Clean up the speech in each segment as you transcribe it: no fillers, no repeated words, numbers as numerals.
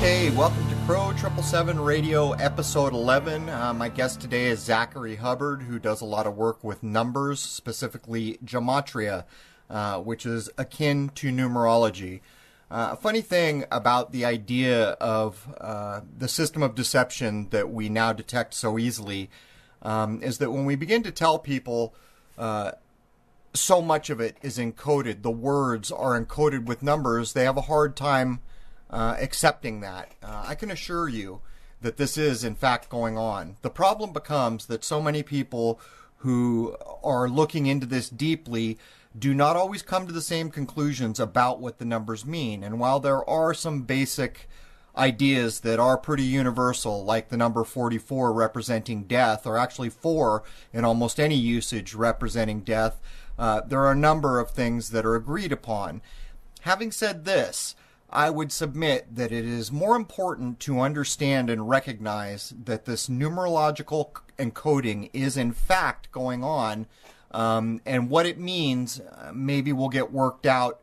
Okay, welcome to Crrow777 Radio, Episode 11. My guest today is Zachary Hubbard, who does a lot of work with numbers, specifically gematria, which is akin to numerology. A funny thing about the idea of the system of deception that we now detect so easily is that when we begin to tell people so much of it is encoded, the words are encoded with numbers, they have a hard time accepting that. I can assure you that this is in fact going on. The problem becomes that so many people who are looking into this deeply do not always come to the same conclusions about what the numbers mean. And while there are some basic ideas that are pretty universal, like the number 44 representing death, or actually 4 in almost any usage representing death, there are a number of things that are agreed upon. Having said this, I would submit that it is more important to understand and recognize that this numerological encoding is in fact going on, and what it means maybe will get worked out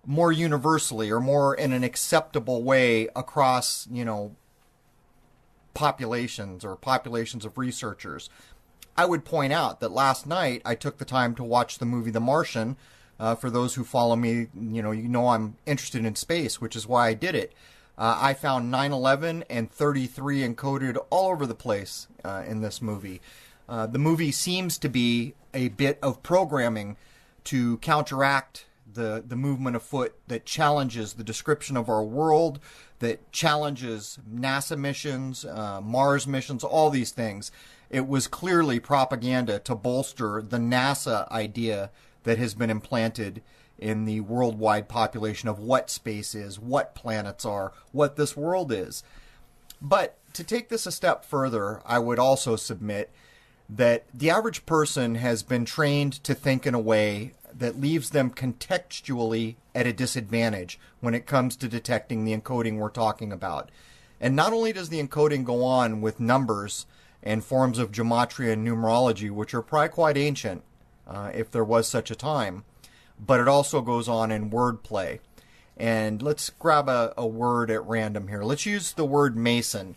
more universally or more in an acceptable way across, populations or populations of researchers. I would point out that last night I took the time to watch the movie The Martian. For those who follow me, you know I'm interested in space, which is why I did it. I found 9/11 and 33 encoded all over the place in this movie. The movie seems to be a bit of programming to counteract the movement afoot that challenges the description of our world, that challenges NASA missions, Mars missions, all these things. It was clearly propaganda to bolster the NASA idea that has been implanted in the worldwide population of what space is, what planets are, what this world is. But to take this a step further, I would also submit that the average person has been trained to think in a way that leaves them contextually at a disadvantage when it comes to detecting the encoding we're talking about. And not only does the encoding go on with numbers and forms of gematria and numerology, which are probably quite ancient, if there was such a time, but it also goes on in wordplay. And let's grab a word at random here. Let's use the word mason.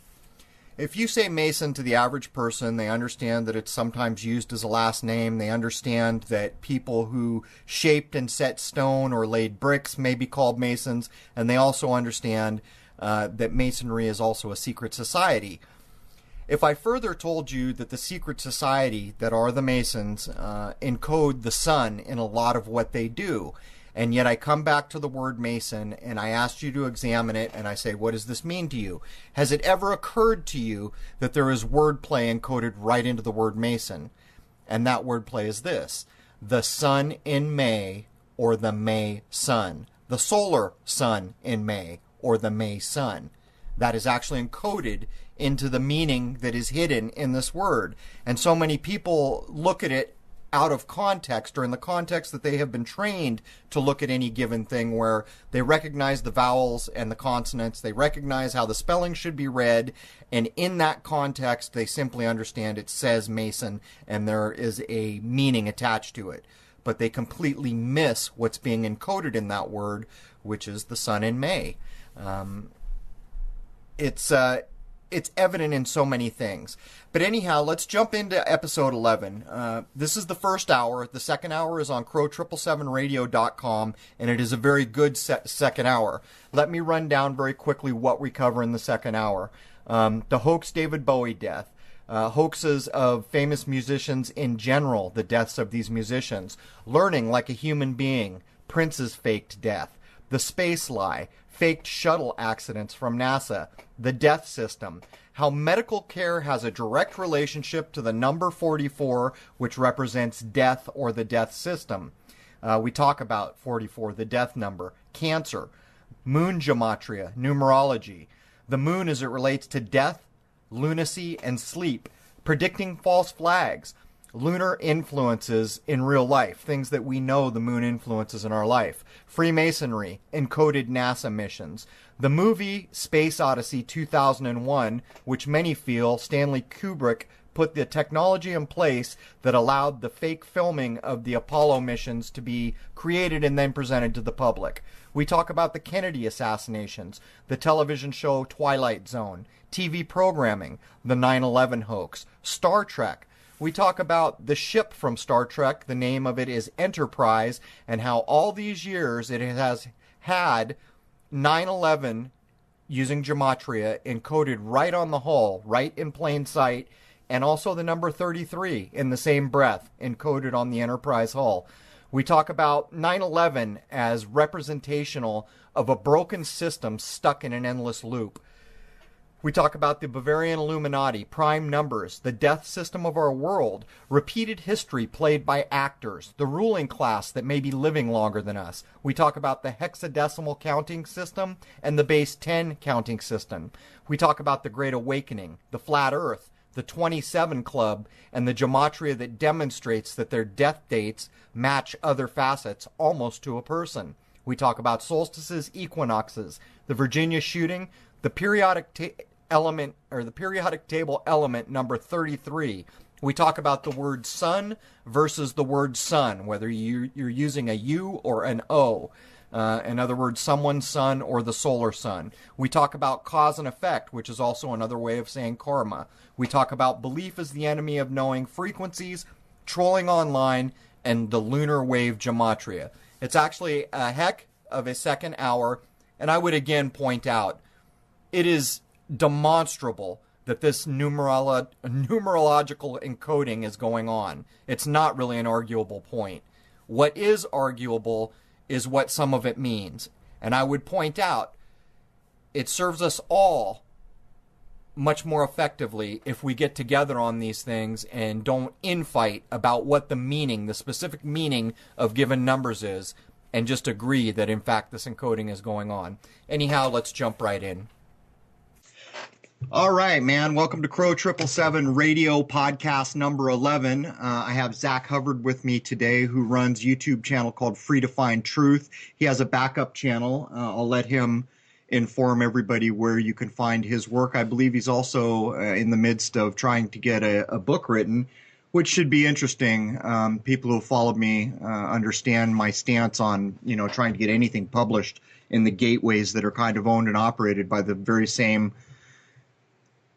If you say mason to the average person, they understand that it's sometimes used as a last name. They understand that people who shaped and set stone or laid bricks may be called masons, and they also understand that masonry is also a secret society. If I further told you that the secret society that are the Masons encode the sun in a lot of what they do, and yet I come back to the word Mason and I asked you to examine it and I say, what does this mean to you? Has it ever occurred to you that there is wordplay encoded right into the word Mason? And that wordplay is this: the sun in May, or the May sun. The solar sun in May, or the May sun. That is actually encoded into the meaning that is hidden in this word. And so many people look at it out of context, or in the context that they have been trained to look at any given thing, where they recognize the vowels and the consonants, they recognize how the spelling should be read, and in that context they simply understand it says Mason and there is a meaning attached to it. But they completely miss what's being encoded in that word, which is the sun in May. It's evident in so many things. But anyhow, let's jump into episode 11. This is the first hour. The second hour is on Crrow777radio.com, and it is a very good second hour. Let me run down very quickly what we cover in the second hour. The hoax David Bowie death. Hoaxes of famous musicians in general, the deaths of these musicians. Learning like a human being. Prince's faked death. The space lie. Faked shuttle accidents from NASA, the death system, how medical care has a direct relationship to the number 44, which represents death or the death system. We talk about 44, the death number, cancer, moon gematria, numerology, the moon as it relates to death, lunacy, and sleep, predicting false flags, lunar influences in real life, things that we know the moon influences in our life, Freemasonry, encoded NASA missions, the movie Space Odyssey 2001, which many feel Stanley Kubrick put the technology in place that allowed the fake filming of the Apollo missions to be created and then presented to the public. We talk about the Kennedy assassinations, the television show Twilight Zone, TV programming, the 9/11 hoax, Star Trek. We talk about the ship from Star Trek, the name of it is Enterprise, and how all these years it has had 9/11 using gematria encoded right on the hull, right in plain sight, and also the number 33 in the same breath encoded on the Enterprise hull. We talk about 9/11 as representational of a broken system stuck in an endless loop. We talk about the Bavarian Illuminati, prime numbers, the death system of our world, repeated history played by actors, the ruling class that may be living longer than us. We talk about the hexadecimal counting system and the base 10 counting system. We talk about the Great Awakening, the Flat Earth, the 27 Club, and the gematria that demonstrates that their death dates match other facets almost to a person. We talk about solstices, equinoxes, the Virginia shooting, the periodic table element number 33. We talk about the word sun versus the word sun, whether you're using a U or an O. In other words, someone's sun or the solar sun. We talk about cause and effect, which is also another way of saying karma. We talk about belief as the enemy of knowing, frequencies, trolling online, and the lunar wave gematria. It's actually a heck of a second hour, and I would again point out, it is demonstrable that this numerological encoding is going on. It's not really an arguable point. What is arguable is what some of it means. And I would point out, it serves us all much more effectively if we get together on these things and don't infight about what the meaning, the specific meaning of given numbers is, and just agree that in fact this encoding is going on. Anyhow, let's jump right in. All right, man. Welcome to Crrow777 Radio Podcast number 11. I have Zach Hubbard with me today, who runs a YouTube channel called Free to Find Truth. He has a backup channel. I'll let him inform everybody where you can find his work. I believe he's also in the midst of trying to get a book written, which should be interesting. People who followed me understand my stance on, trying to get anything published in the gateways that are kind of owned and operated by the very same,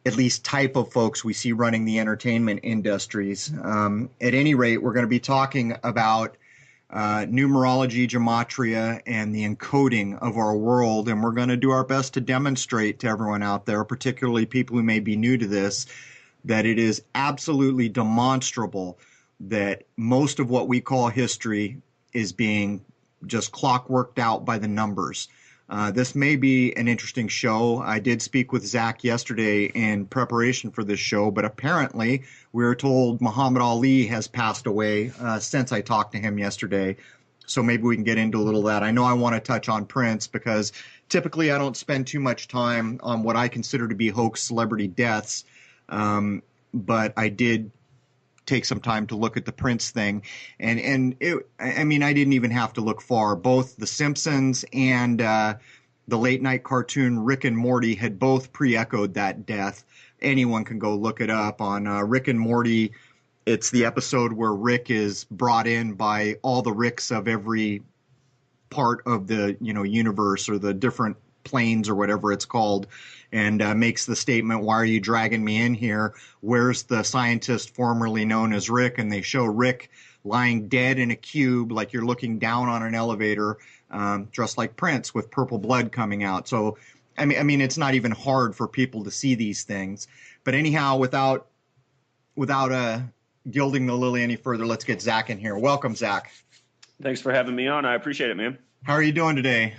at least type of folks we see running the entertainment industries. At any rate, we're going to be talking about numerology, gematria, and the encoding of our world, and we're going to do our best to demonstrate to everyone out there, particularly people who may be new to this, that it is absolutely demonstrable that most of what we call history is being just clockworked out by the numbers. This may be an interesting show. I did speak with Zach yesterday in preparation for this show, but apparently we were told Muhammad Ali has passed away since I talked to him yesterday. So maybe we can get into a little of that. I know I want to touch on Prince because typically I don't spend too much time on what I consider to be hoax celebrity deaths, but I did take some time to look at the Prince thing. And I didn't even have to look far. Both The Simpsons and the late night cartoon Rick and Morty had both pre-echoed that death. Anyone can go look it up on Rick and Morty. It's the episode where Rick is brought in by all the Ricks of every part of the universe or the different planes or whatever it's called, and makes the statement, "Why are you dragging me in here? Where's the scientist formerly known as Rick?" And they show Rick lying dead in a cube, like you're looking down on an elevator, dressed like Prince with purple blood coming out. So, it's not even hard for people to see these things. But anyhow, without gilding the lily any further, let's get Zach in here. Welcome, Zach. Thanks for having me on. I appreciate it, man. How are you doing today?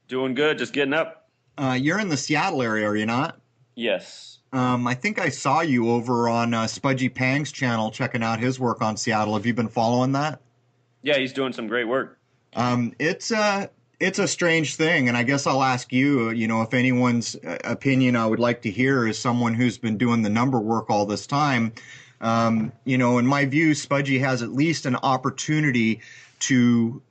Doing good. Just getting up. You're in the Seattle area, are you not? Yes. I think I saw you over on Spudgy Pang's channel checking out his work on Seattle. Have you been following that? Yeah, he's doing some great work. It's a strange thing, and I guess I'll ask you, if anyone's opinion I would like to hear is someone who's been doing the number work all this time. In my view, Spudgy has at least an opportunity to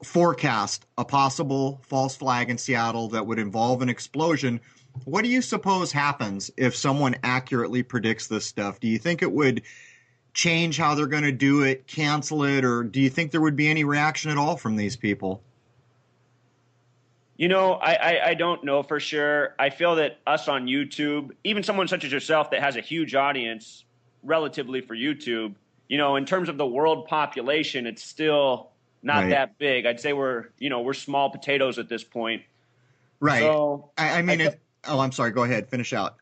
forecast a possible false flag in Seattle that would involve an explosion, what do you suppose happens if someone accurately predicts this stuff? Do you think it would change how they're going to do it, cancel it, or do you think there would be any reaction at all from these people? I don't know for sure. I feel that us on YouTube, even someone such as yourself that has a huge audience relatively for YouTube, in terms of the world population, it's still not Right. that big. I'd say we're small potatoes at this point. Right. So I mean, oh, I'm sorry. Go ahead. Finish out.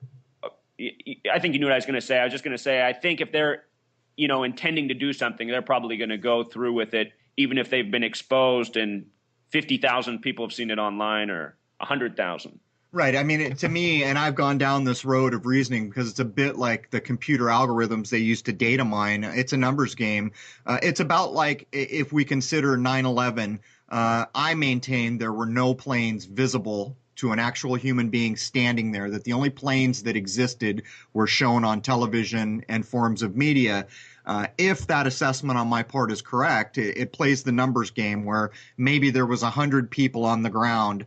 I think you knew what I was going to say. I was just going to say, I think if they're, intending to do something, they're probably going to go through with it, even if they've been exposed and 50,000 people have seen it online or 100,000. Right. I mean, to me, and I've gone down this road of reasoning because it's a bit like the computer algorithms they use to data mine. It's a numbers game. It's about like if we consider 9/11, I maintain there were no planes visible to an actual human being standing there, that the only planes that existed were shown on television and forms of media. If that assessment on my part is correct, it plays the numbers game where maybe there was 100 people on the ground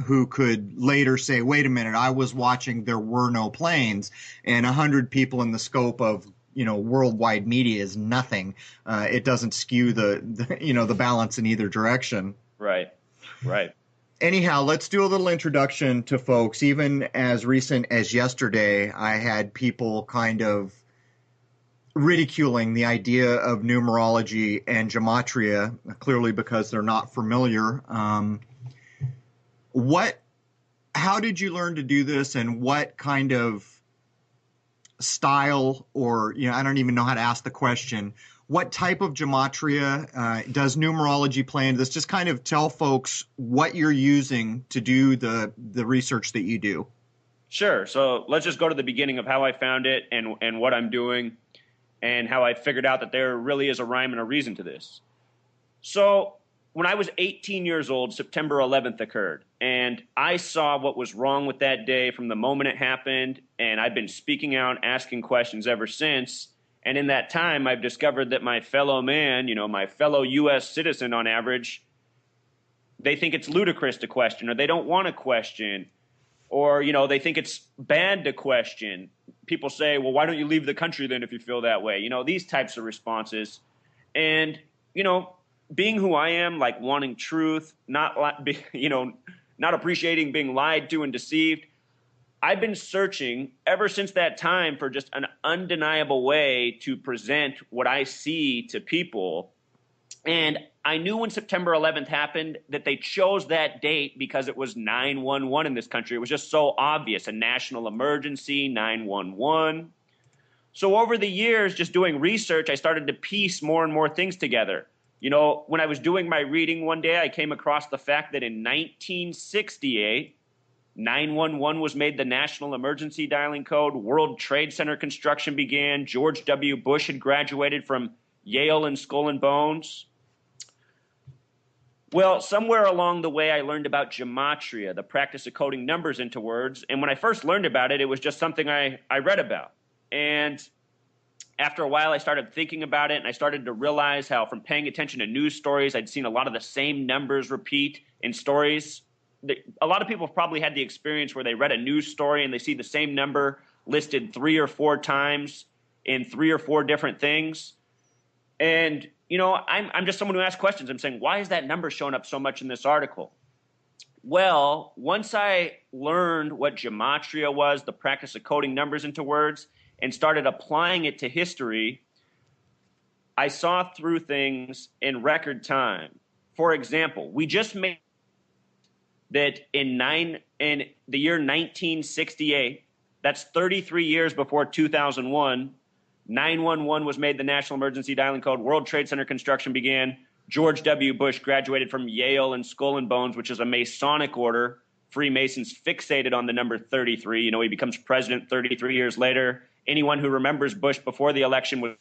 who could later say, wait a minute, I was watching, there were no planes, and 100 people in the scope of worldwide media is nothing. It doesn't skew the balance in either direction. Right. Anyhow, let's do a little introduction to folks. Even as recent as yesterday, I had people kind of ridiculing the idea of numerology and gematria, clearly because they're not familiar. How did you learn to do this, and what kind of style, or, I don't even know how to ask the question. What type of gematria does numerology play into this? Just kind of tell folks what you're using to do the research that you do. Sure. So let's just go to the beginning of how I found it and what I'm doing and how I figured out that there really is a rhyme and a reason to this. So when I was 18 years old, September 11th occurred, and I saw what was wrong with that day from the moment it happened, and I've been speaking out, asking questions ever since. And in that time, I've discovered that my fellow man, my fellow U.S. citizen on average, they think it's ludicrous to question, or they don't want to question, or, they think it's bad to question. People say, well, why don't you leave the country then if you feel that way? These types of responses. And, being who I am, like wanting truth, not appreciating being lied to and deceived, I've been searching ever since that time for just an undeniable way to present what I see to people. And I knew when September 11th happened that they chose that date because it was 9/11 in this country. It was just so obvious, a national emergency, 9/11. So over the years, just doing research, I started to piece more and more things together. When I was doing my reading one day, I came across the fact that in 1968, 911 was made the national emergency dialing code. World Trade Center construction began. George W. Bush had graduated from Yale and Skull and Bones. Well, somewhere along the way, I learned about gematria, the practice of coding numbers into words. And when I first learned about it, it was just something I read about. And after a while, I started thinking about it, and I started to realize how, from paying attention to news stories, I'd seen a lot of the same numbers repeat in stories. A lot of people have probably had the experience where they read a news story and they see the same number listed 3 or 4 times in 3 or 4 different things. And, I'm just someone who asks questions. I'm saying, why is that number showing up so much in this article? Well, once I learned what gematria was, the practice of coding numbers into words, and started applying it to history, I saw through things in record time. For example, we just made that in the year 1968, that's 33 years before 2001, 911 was made the national emergency dialing code. World Trade Center construction began. George W. Bush graduated from Yale and Skull and Bones, which is a Masonic order. Freemasons fixated on the number 33. He becomes president 33 years later. Anyone who remembers Bush before the election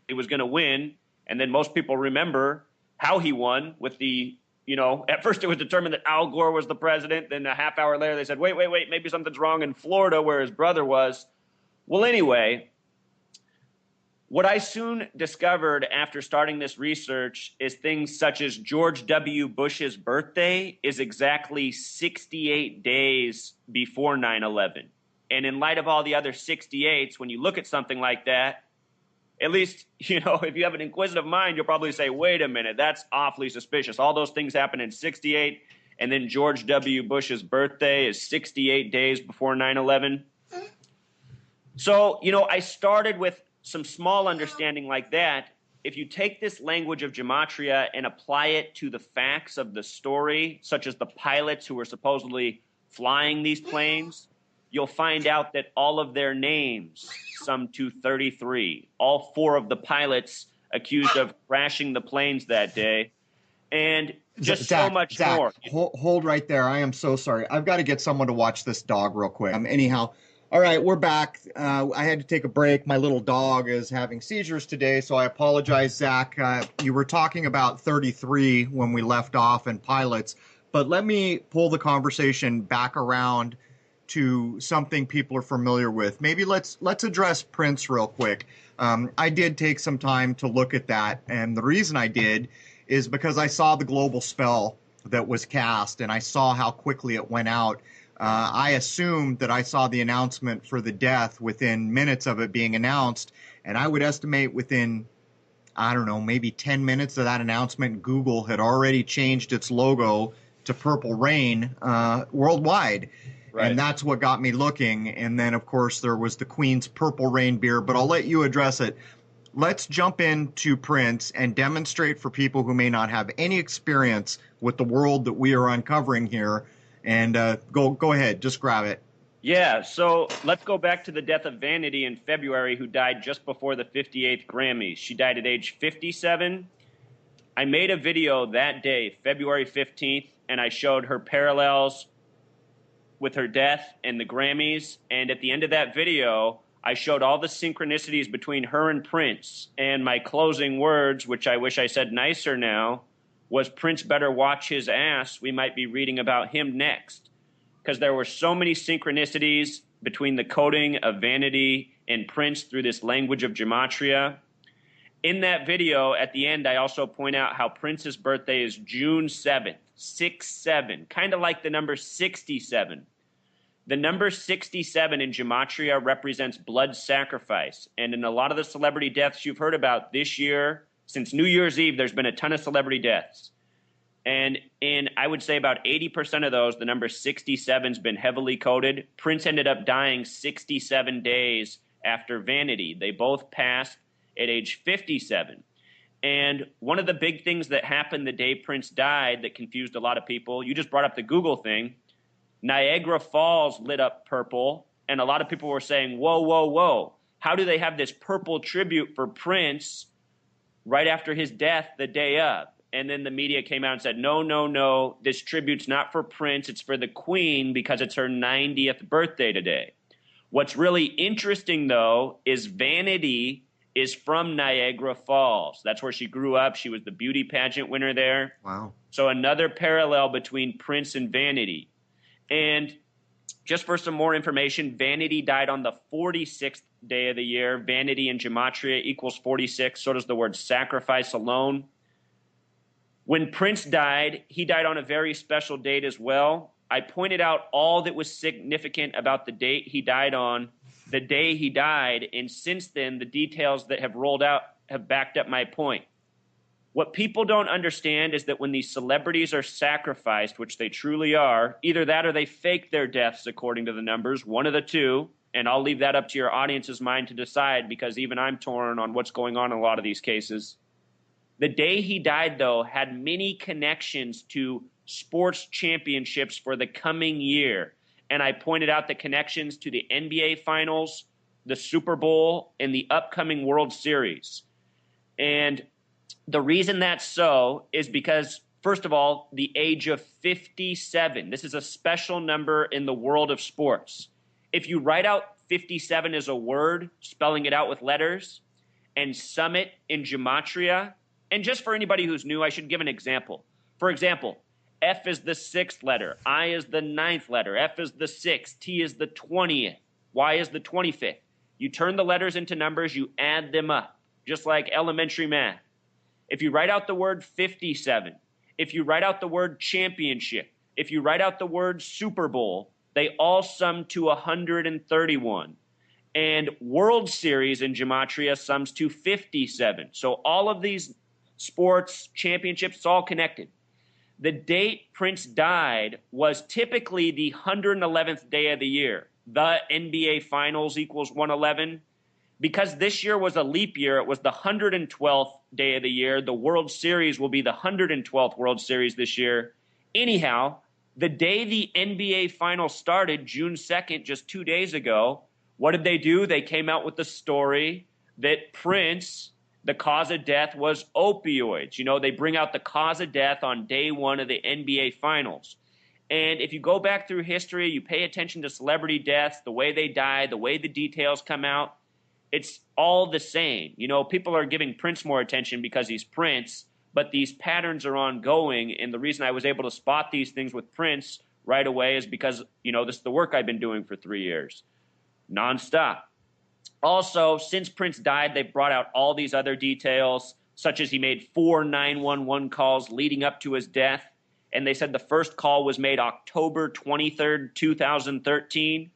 he was going to win. And then most people remember how he won with at first it was determined that Al Gore was the president. Then a half hour later, they said, wait, maybe something's wrong in Florida where his brother was. Well, anyway, What I soon discovered after starting this research is things such as George W. Bush's birthday is exactly 68 days before 9/11. And in light of all the other 68s, when you look at something like that, at least, if you have an inquisitive mind, you'll probably say, wait a minute, that's awfully suspicious. All those things happened in 68, and then George W. Bush's birthday is 68 days before 9/11. So, I started with some small understanding like that. If you take this language of gematria and apply it to the facts of the story, such as the pilots who were supposedly flying these planes, you'll find out that all of their names sum to 33. All 4 of the pilots accused of crashing the planes that day. And just Zach, so much Zach, more. Hold right there. I am so sorry. I've got to get someone to watch this dog real quick. Anyhow, all right, we're back. I had to take a break. My little dog is having seizures today, so I apologize, Zach. You were talking about 33 when we left off and pilots, but let me pull the conversation back around to something people are familiar with. Maybe let's address Prince real quick. I did take some time to look at that, and the reason I did is because I saw the global spell that was cast, and I saw how quickly it went out. I assumed that I saw the announcement for the death within minutes of it being announced, and I would estimate within, I don't know, maybe 10 minutes of that announcement, Google had already changed its logo to Purple Rain worldwide. Right. And that's what got me looking. And then, of course, there was the Queen's Purple Rain beer, but I'll let you address it. Let's jump into Prince and demonstrate for people who may not have any experience with the world that we are uncovering here. And go ahead, just grab it. Yeah, so let's go back to the death of Vanity in February, who died just before the 58th Grammys. She died at age 57. I made a video that day, February 15th, and I showed her parallels with her death and the Grammys. And at the end of that video, I showed all the synchronicities between her and Prince. And my closing words, which I wish I said nicer now, was Prince better watch his ass. We might be reading about him next. Because there were so many synchronicities between the coding of Vanity and Prince through this language of gematria. In that video, at the end, I also point out how Prince's birthday is June 7th, 6-7, kind of like the number 67. The number 67 in gematria represents blood sacrifice. And in a lot of the celebrity deaths you've heard about this year, since New Year's Eve, there's been a ton of celebrity deaths. And in, I would say, about 80% of those, the number 67's been heavily coded. Prince ended up dying 67 days after Vanity. They both passed at age 57. And one of the big things that happened the day Prince died that confused a lot of people, you just brought up the Google thing, Niagara Falls lit up purple, and a lot of people were saying, whoa, whoa, whoa, how do they have this purple tribute for Prince right after his death the day of? And then the media came out and said, no, no, no, this tribute's not for Prince, it's for the Queen because it's her 90th birthday today. What's really interesting, though, is Vanity is from Niagara Falls. That's where she grew up. She was the beauty pageant winner there. Wow. So another parallel between Prince and Vanity. And just for some more information, Vanity died on the 46th day of the year. Vanity in gematria equals 46. So does the word sacrifice alone. When Prince died, he died on a very special date as well. I pointed out all that was significant about the date he died on, the day he died, and since then, the details that have rolled out have backed up my point. What people don't understand is that when these celebrities are sacrificed, which they truly are, either that or they fake their deaths according to the numbers, one of the two, and I'll leave that up to your audience's mind to decide because even I'm torn on what's going on in a lot of these cases. The day he died, though, had many connections to sports championships for the coming year. And I pointed out the connections to the NBA Finals, the Super Bowl, and the upcoming World Series. And the reason that's so is because, first of all, the age of 57. This is a special number in the world of sports. If you write out 57 as a word, spelling it out with letters, and sum it in gematria, and just for anybody who's new, I should give an example. For example, F is the 6th letter, I is the 9th letter, F is the 6th, T is the 20th, Y is the 25th. You turn the letters into numbers, you add them up. just like elementary math. If you write out the word 57, if you write out the word championship, if you write out the word Super Bowl, they all sum to 131. And World Series in Gematria sums to 57. So all of these sports championships, it's all connected. The date Prince died was typically the 111th day of the year. The NBA Finals equals 111. Because this year was a leap year, it was the 112th day of the year. The World Series will be the 112th World Series this year. Anyhow, the day the NBA Finals started, June 2nd, just 2 days ago, what did they do? They came out with the story that Prince, the cause of death was opioids. You know, they bring out the cause of death on day one of the NBA Finals. And if you go back through history, you pay attention to celebrity deaths, the way they die, the way the details come out, it's all the same. You know, people are giving Prince more attention because he's Prince, but these patterns are ongoing. And the reason I was able to spot these things with Prince right away is because, you know, this is the work I've been doing for 3 years, nonstop. Also, since Prince died, they've brought out all these other details, such as he made 4 911 calls leading up to his death. And they said the first call was made October 23rd, 2013.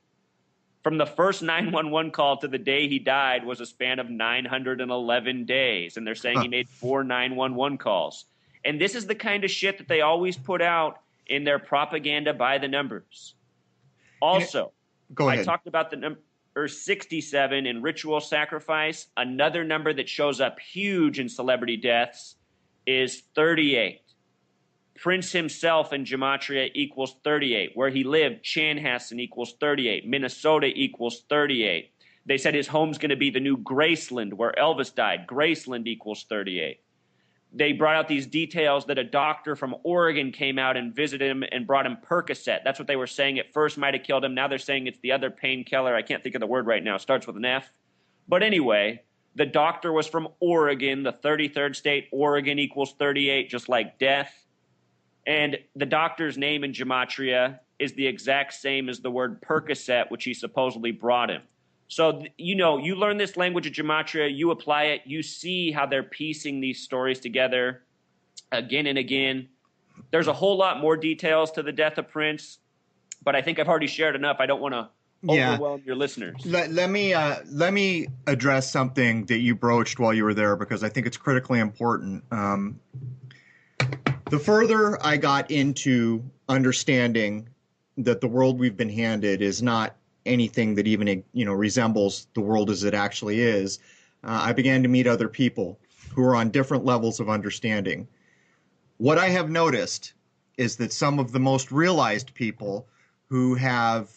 From the first 911 call to the day he died was a span of 911 days. And they're saying he made 4 911 calls. And this is the kind of shit that they always put out in their propaganda by the numbers. Also, go ahead. I talked about the number 67 in ritual sacrifice. Another number that shows up huge in celebrity deaths is 38. Prince himself in Gematria equals 38. Where he lived, Chanhassen equals 38. Minnesota equals 38. They said his home's going to be the new Graceland, where Elvis died. Graceland equals 38. They brought out these details that a doctor from Oregon came out and visited him and brought him Percocet. That's what they were saying at first might have killed him. Now they're saying it's the other painkiller. I can't think of the word right now. It starts with an F. But anyway, the doctor was from Oregon, the 33rd state. Oregon equals 38, just like death. And the doctor's name in Gematria is the exact same as the word Percocet, which he supposedly brought him. So, you know, you learn this language of Gematria, you apply it, you see how they're piecing these stories together again and again. There's a whole lot more details to the death of Prince, but I think I've already shared enough. I don't want to overwhelm your listeners. Let me address something that you broached while you were there, because I think it's critically important. The further I got into understanding that the world we've been handed is not anything that even, you know, resembles the world as it actually is, I began to meet other people who are on different levels of understanding. What I have noticed is that some of the most realized people who have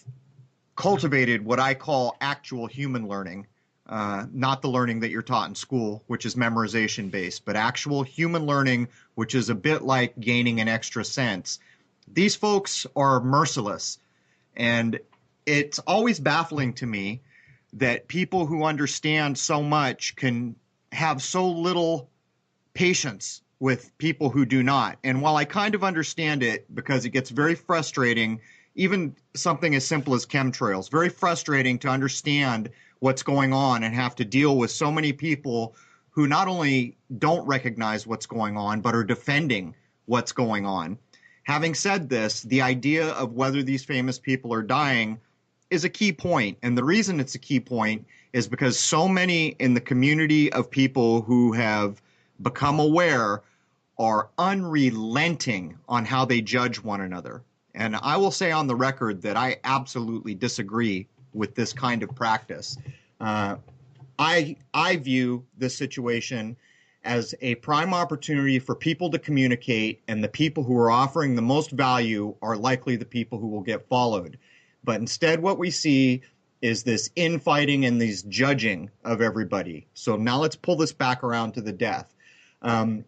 cultivated what I call actual human learning, not the learning that you're taught in school, which is memorization based, but actual human learning, which is a bit like gaining an extra sense. These folks are merciless. And it's always baffling to me that people who understand so much can have so little patience with people who do not. And while I kind of understand it, because it gets very frustrating, even something as simple as chemtrails, very frustrating to understand what's going on and have to deal with so many people who not only don't recognize what's going on, but are defending what's going on. Having said this, the idea of whether these famous people are dying is a key point. And the reason it's a key point is because so many in the community of people who have become aware are unrelenting on how they judge one another. And I will say on the record that I absolutely disagree with this kind of practice. I view this situation as a prime opportunity for people to communicate, and the people who are offering the most value are likely the people who will get followed. But instead what we see is this infighting and this judging of everybody. So now let's pull this back around to the death.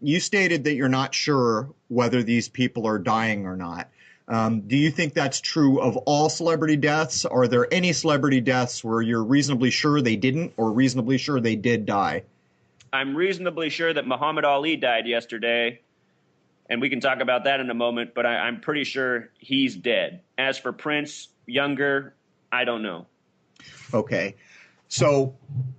You stated that you're not sure whether these people are dying or not. Do you think that's true of all celebrity deaths? Are there any celebrity deaths where you're reasonably sure they didn't or reasonably sure they did die? I'm reasonably sure that Muhammad Ali died yesterday, and we can talk about that in a moment, but I'm pretty sure he's dead. As for Prince, younger, I don't know. Okay. So,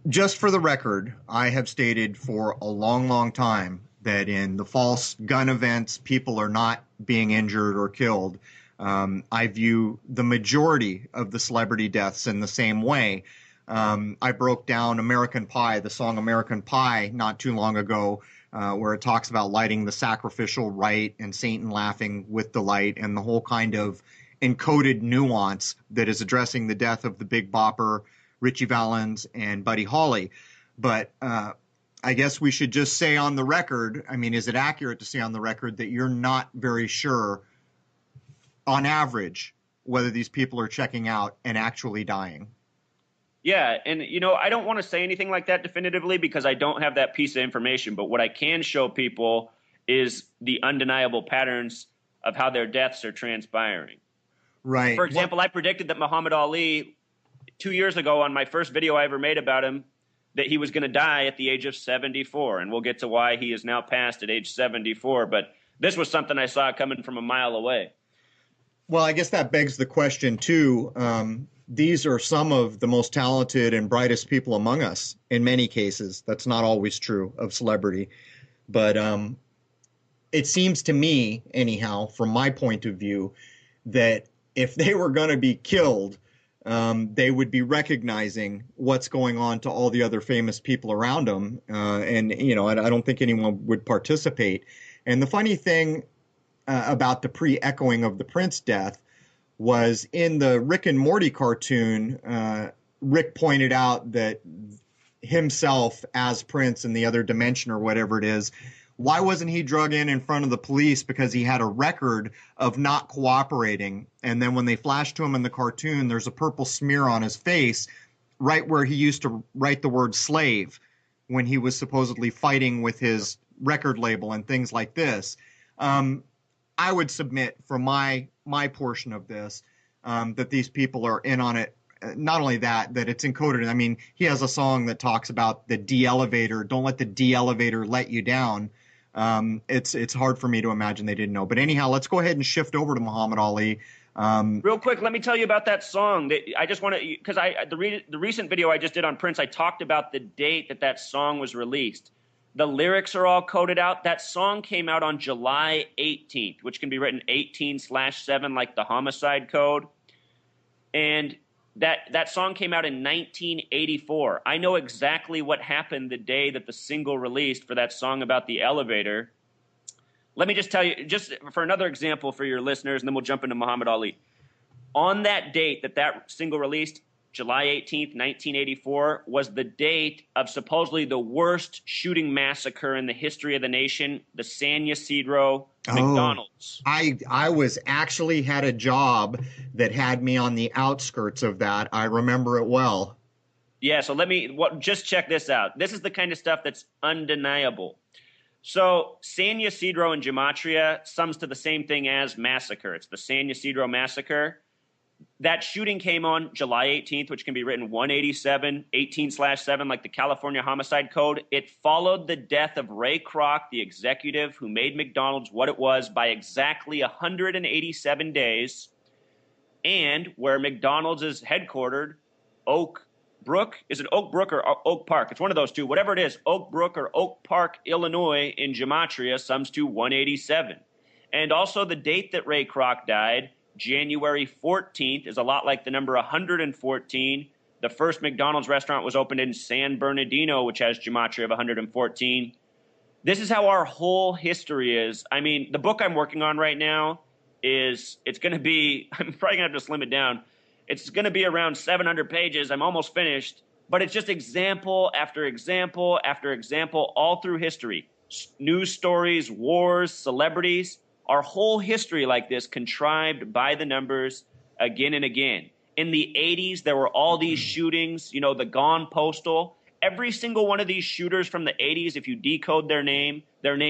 just for the record, I have stated for a long, long time that in the false gun events, people are not being injured or killed. I view the majority of the celebrity deaths in the same way. I broke down American Pie, the song American Pie, not too long ago, where it talks about lighting the sacrificial rite and Satan laughing with delight and the whole kind of encoded nuance that is addressing the death of the Big Bopper, Richie Valens, and Buddy Holly. But I guess we should just say on the record, I mean, is it accurate to say on the record that you're not very sure, on average, whether these people are checking out and actually dying? Yeah, and I don't want to say anything like that definitively because I don't have that piece of information, but what I can show people is the undeniable patterns of how their deaths are transpiring. Right. For example, I predicted that Muhammad Ali 2 years ago on my first video I ever made about him, that he was going to die at the age of 74, and we'll get to why he is now passed at age 74, but this was something I saw coming from a mile away. Well, I guess that begs the question, too. These are some of the most talented and brightest people among us in many cases. That's not always true of celebrity. But it seems to me, anyhow, from my point of view, that if they were going to be killed, they would be recognizing what's going on to all the other famous people around them. And, I don't think anyone would participate. And the funny thing about the pre-echoing of the Prince death was in the Rick and Morty cartoon, Rick pointed out that himself as Prince in the other dimension or whatever it is, why wasn't he drug in front of the police? Because he had a record of not cooperating. And then when they flashed to him in the cartoon, there's a purple smear on his face right where he used to write the word slave when he was supposedly fighting with his record label and things like this. I would submit for my portion of this that these people are in on it. Not only that it's encoded. I mean, he has a song that talks about the de-elevator. Don't let the de-elevator let you down. It's hard for me to imagine they didn't know. But anyhow, let's go ahead and shift over to Muhammad Ali. Real quick, let me tell you about that song. I just want to, because the recent video I just did on Prince, I talked about the date that song was released. The lyrics are all coded out. That song came out on July 18th, which can be written 18/7 like the homicide code. And that song came out in 1984. I know exactly what happened the day that the single released for that song about the elevator. Let me just tell you, just for another example for your listeners, and then we'll jump into Muhammad Ali. On that date that single released, July 18th, 1984, was the date of supposedly the worst shooting massacre in the history of the nation, the San Ysidro McDonald's. I was actually had a job that had me on the outskirts of that. I remember it well. Yeah, so just check this out. This is the kind of stuff that's undeniable. So San Ysidro in Gematria sums to the same thing as massacre. It's the San Ysidro massacre. That shooting came on July 18th, which can be written 187, 18/7, like the California homicide code. It followed the death of Ray Kroc, the executive who made McDonald's what it was, by exactly 187 days. And where McDonald's is headquartered, Oak Brook, is it Oak Brook or Oak Park? It's one of those two. Whatever it is, Oak Brook or Oak Park, Illinois in Gematria sums to 187. And also the date that Ray Kroc died, January 14th, is a lot like the number 114. The first McDonald's restaurant was opened in San Bernardino, which has gematria of 114. This is how our whole history is. I mean, the book I'm working on right now it's going to be, I'm probably going to have to slim it down. It's going to be around 700 pages. I'm almost finished. But it's just example after example after example all through history. News stories, wars, celebrities. Our whole history like this contrived by the numbers again and again. In the 80s, there were all these shootings, the Gone Postal. Every single one of these shooters from the 80s, if you decode their name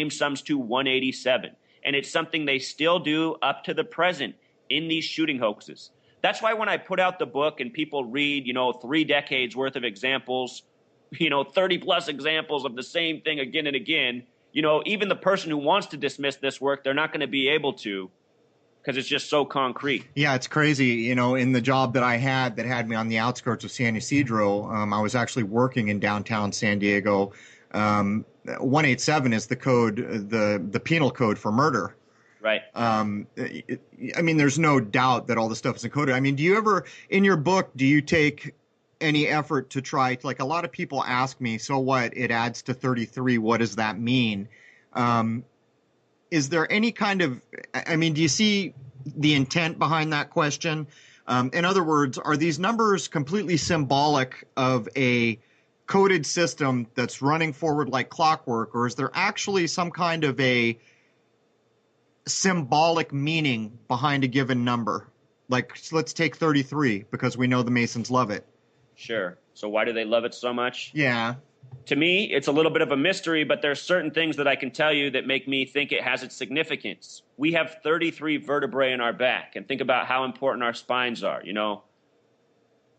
sums to 187. And it's something they still do up to the present in these shooting hoaxes. That's why when I put out the book and people read, 3 decades worth of examples, 30 plus examples of the same thing again and again, even the person who wants to dismiss this work, they're not going to be able to, because it's just so concrete. Yeah, it's crazy. You know, in the job that I had that had me on the outskirts of San Ysidro, I was actually working in downtown San Diego. 187 is the code, the penal code for murder. Right. I mean, there's no doubt that all this stuff is encoded. I mean, do you ever, in your book, do you take any effort to try to, like, a lot of people ask me, so what, it adds to 33, what does that mean? Is there any kind of, I mean, do you see the intent behind that question? In other words, are these numbers completely symbolic of a coded system that's running forward like clockwork, or is there actually some kind of a symbolic meaning behind a given number? Like, let's take 33 because we know the Masons love it. Sure. So why do they love it so much? Yeah. To me, it's a little bit of a mystery, but there's certain things that I can tell you that make me think it has its significance. We have 33 vertebrae in our back, and think about how important our spines are. You know,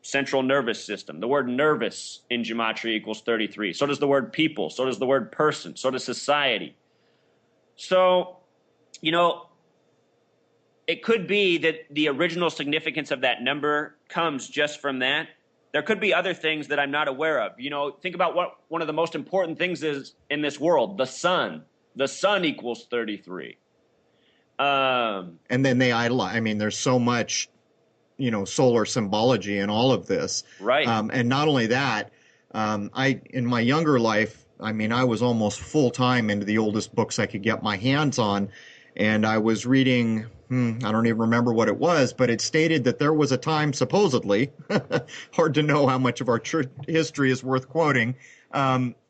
central nervous system. The word nervous in gematria equals 33. So does the word people. So does the word person. So does society. So, you know, it could be that the original significance of that number comes just from that. There could be other things that I'm not aware of. You know, think about what one of the most important things is in this world, the sun. The sun equals 33. And then they idolize. I mean, there's so much, you know, solar symbology in all of this. Right. And not only that, in my younger life, I mean, I was almost full time into the oldest books I could get my hands on. And I was reading, I don't even remember what it was, but it stated that there was a time, supposedly, hard to know how much of our history is worth quoting,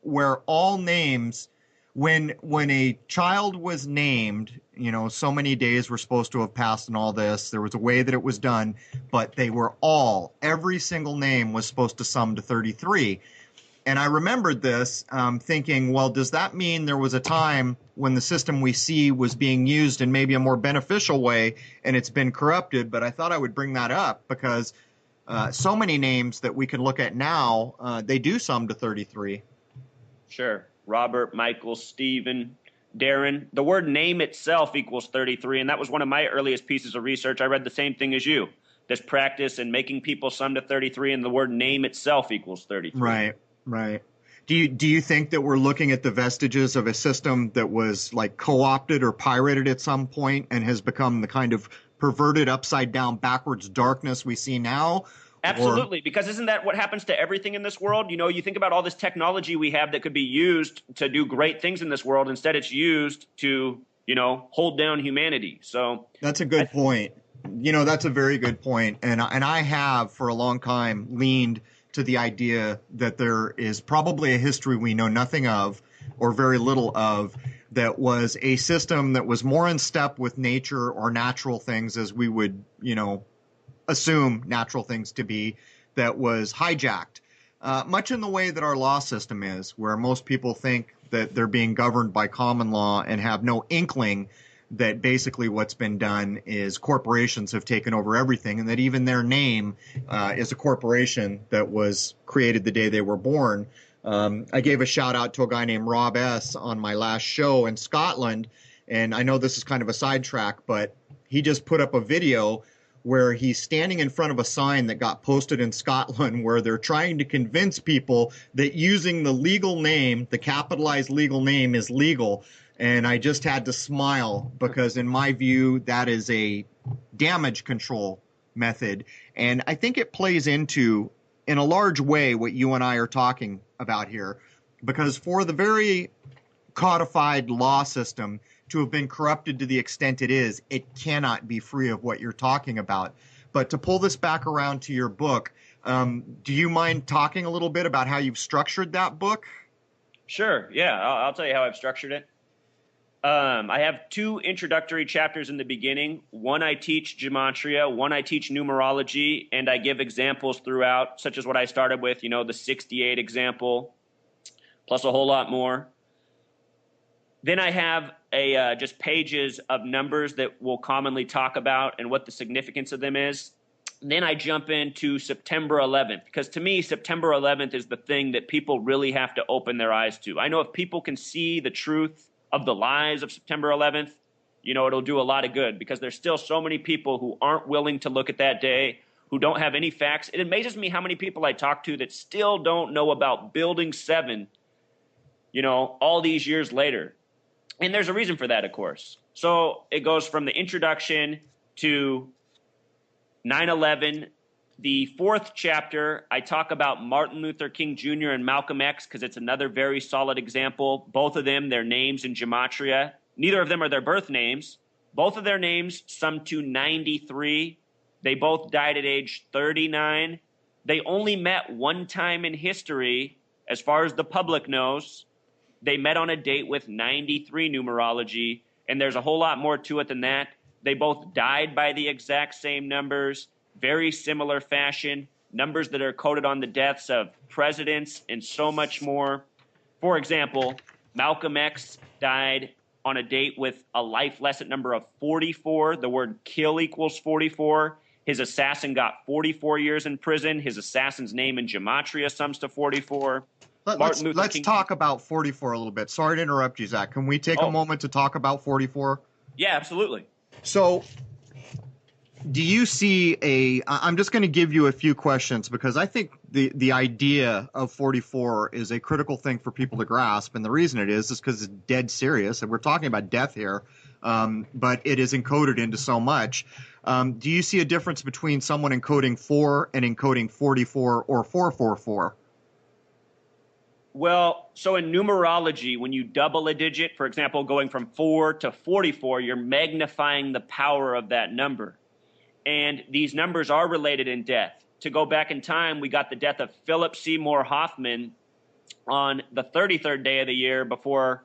where all names, when a child was named, you know, so many days were supposed to have passed and all this, there was a way that it was done, but they were every single name was supposed to sum to 33. And I remembered this thinking, well, does that mean there was a time when the system we see was being used in maybe a more beneficial way and it's been corrupted? But I thought I would bring that up because so many names that we can look at now, they do sum to 33. Sure. Robert, Michael, Stephen, Darren. The word name itself equals 33, and that was one of my earliest pieces of research. I read the same thing as you. This practice and making people sum to 33, and the word name itself equals 33. Right. Right. Do you think that we're looking at the vestiges of a system that was like co-opted or pirated at some point and has become the kind of perverted, upside down, backwards darkness we see now? Absolutely, because isn't that what happens to everything in this world? You know, you think about all this technology we have that could be used to do great things in this world. Instead, it's used to, you know, hold down humanity. So that's a good point. You know, that's a very good point. And I have for a long time leaned to the idea that there is probably a history we know nothing of or very little of that was a system that was more in step with nature or natural things as we would, you know, assume natural things to be, that was hijacked, much in the way that our law system is, where most people think that they're being governed by common law and have no inkling that basically what's been done is corporations have taken over everything, and that even their name is a corporation that was created the day they were born. I gave a shout out to a guy named Rob S. on my last show in Scotland, and I know this is kind of a sidetrack, but he just put up a video where he's standing in front of a sign that got posted in Scotland where they're trying to convince people that using the legal name, the capitalized legal name, is legal. And I just had to smile because in my view, that is a damage control method. And I think it plays into, in a large way, what you and I are talking about here. Because for the very codified law system to have been corrupted to the extent it is, it cannot be free of what you're talking about. But to pull this back around to your book, do you mind talking a little bit about how you've structured that book? Sure. Yeah, I'll tell you how I've structured it. I have 2 introductory chapters in the beginning. One I teach gematria, one I teach numerology, and I give examples throughout, such as what I started with, you know, the 68 example, plus a whole lot more. Then I have just pages of numbers that we'll commonly talk about and what the significance of them is. Then I jump into September 11th, because to me, September 11th is the thing that people really have to open their eyes to. I know if people can see the truth of the lies of September 11th, It'll do a lot of good because there's still so many people who aren't willing to look at that day, who don't have any facts. It amazes me how many people I talk to that still don't know about Building 7, all these years later. And there's a reason for that, of course. So it goes from the introduction to 9/11. The fourth chapter, I talk about Martin Luther King Jr. and Malcolm X because it's another very solid example. Both of them, their names in gematria. Neither of them are their birth names. Both of their names sum to 93. They both died at age 39. They only met one time in history, as far as the public knows. They met on a date with 93 numerology, and there's a whole lot more to it than that. They both died by the exact same numbers, very similar fashion, numbers that are coded on the deaths of presidents and so much more. For example, Malcolm X died on a date with a life lesson number of 44. The word kill equals 44. His assassin got 44 years in prison. His assassin's name in gematria sums to 44. Let's talk about 44 a little bit. Sorry to interrupt you, Zach. Can we take a moment to talk about 44? Yeah, absolutely. So do you see I'm just going to give you a few questions because I think the idea of 44 is a critical thing for people to grasp. And the reason it is because it's dead serious. And we're talking about death here, but it is encoded into so much. Do you see a difference between someone encoding 4 and encoding 44 or 444? Well, so in numerology, when you double a digit, for example, going from 4 to 44, you're magnifying the power of that number. And these numbers are related in death. To go back in time, we got the death of Philip Seymour Hoffman on the 33rd day of the year before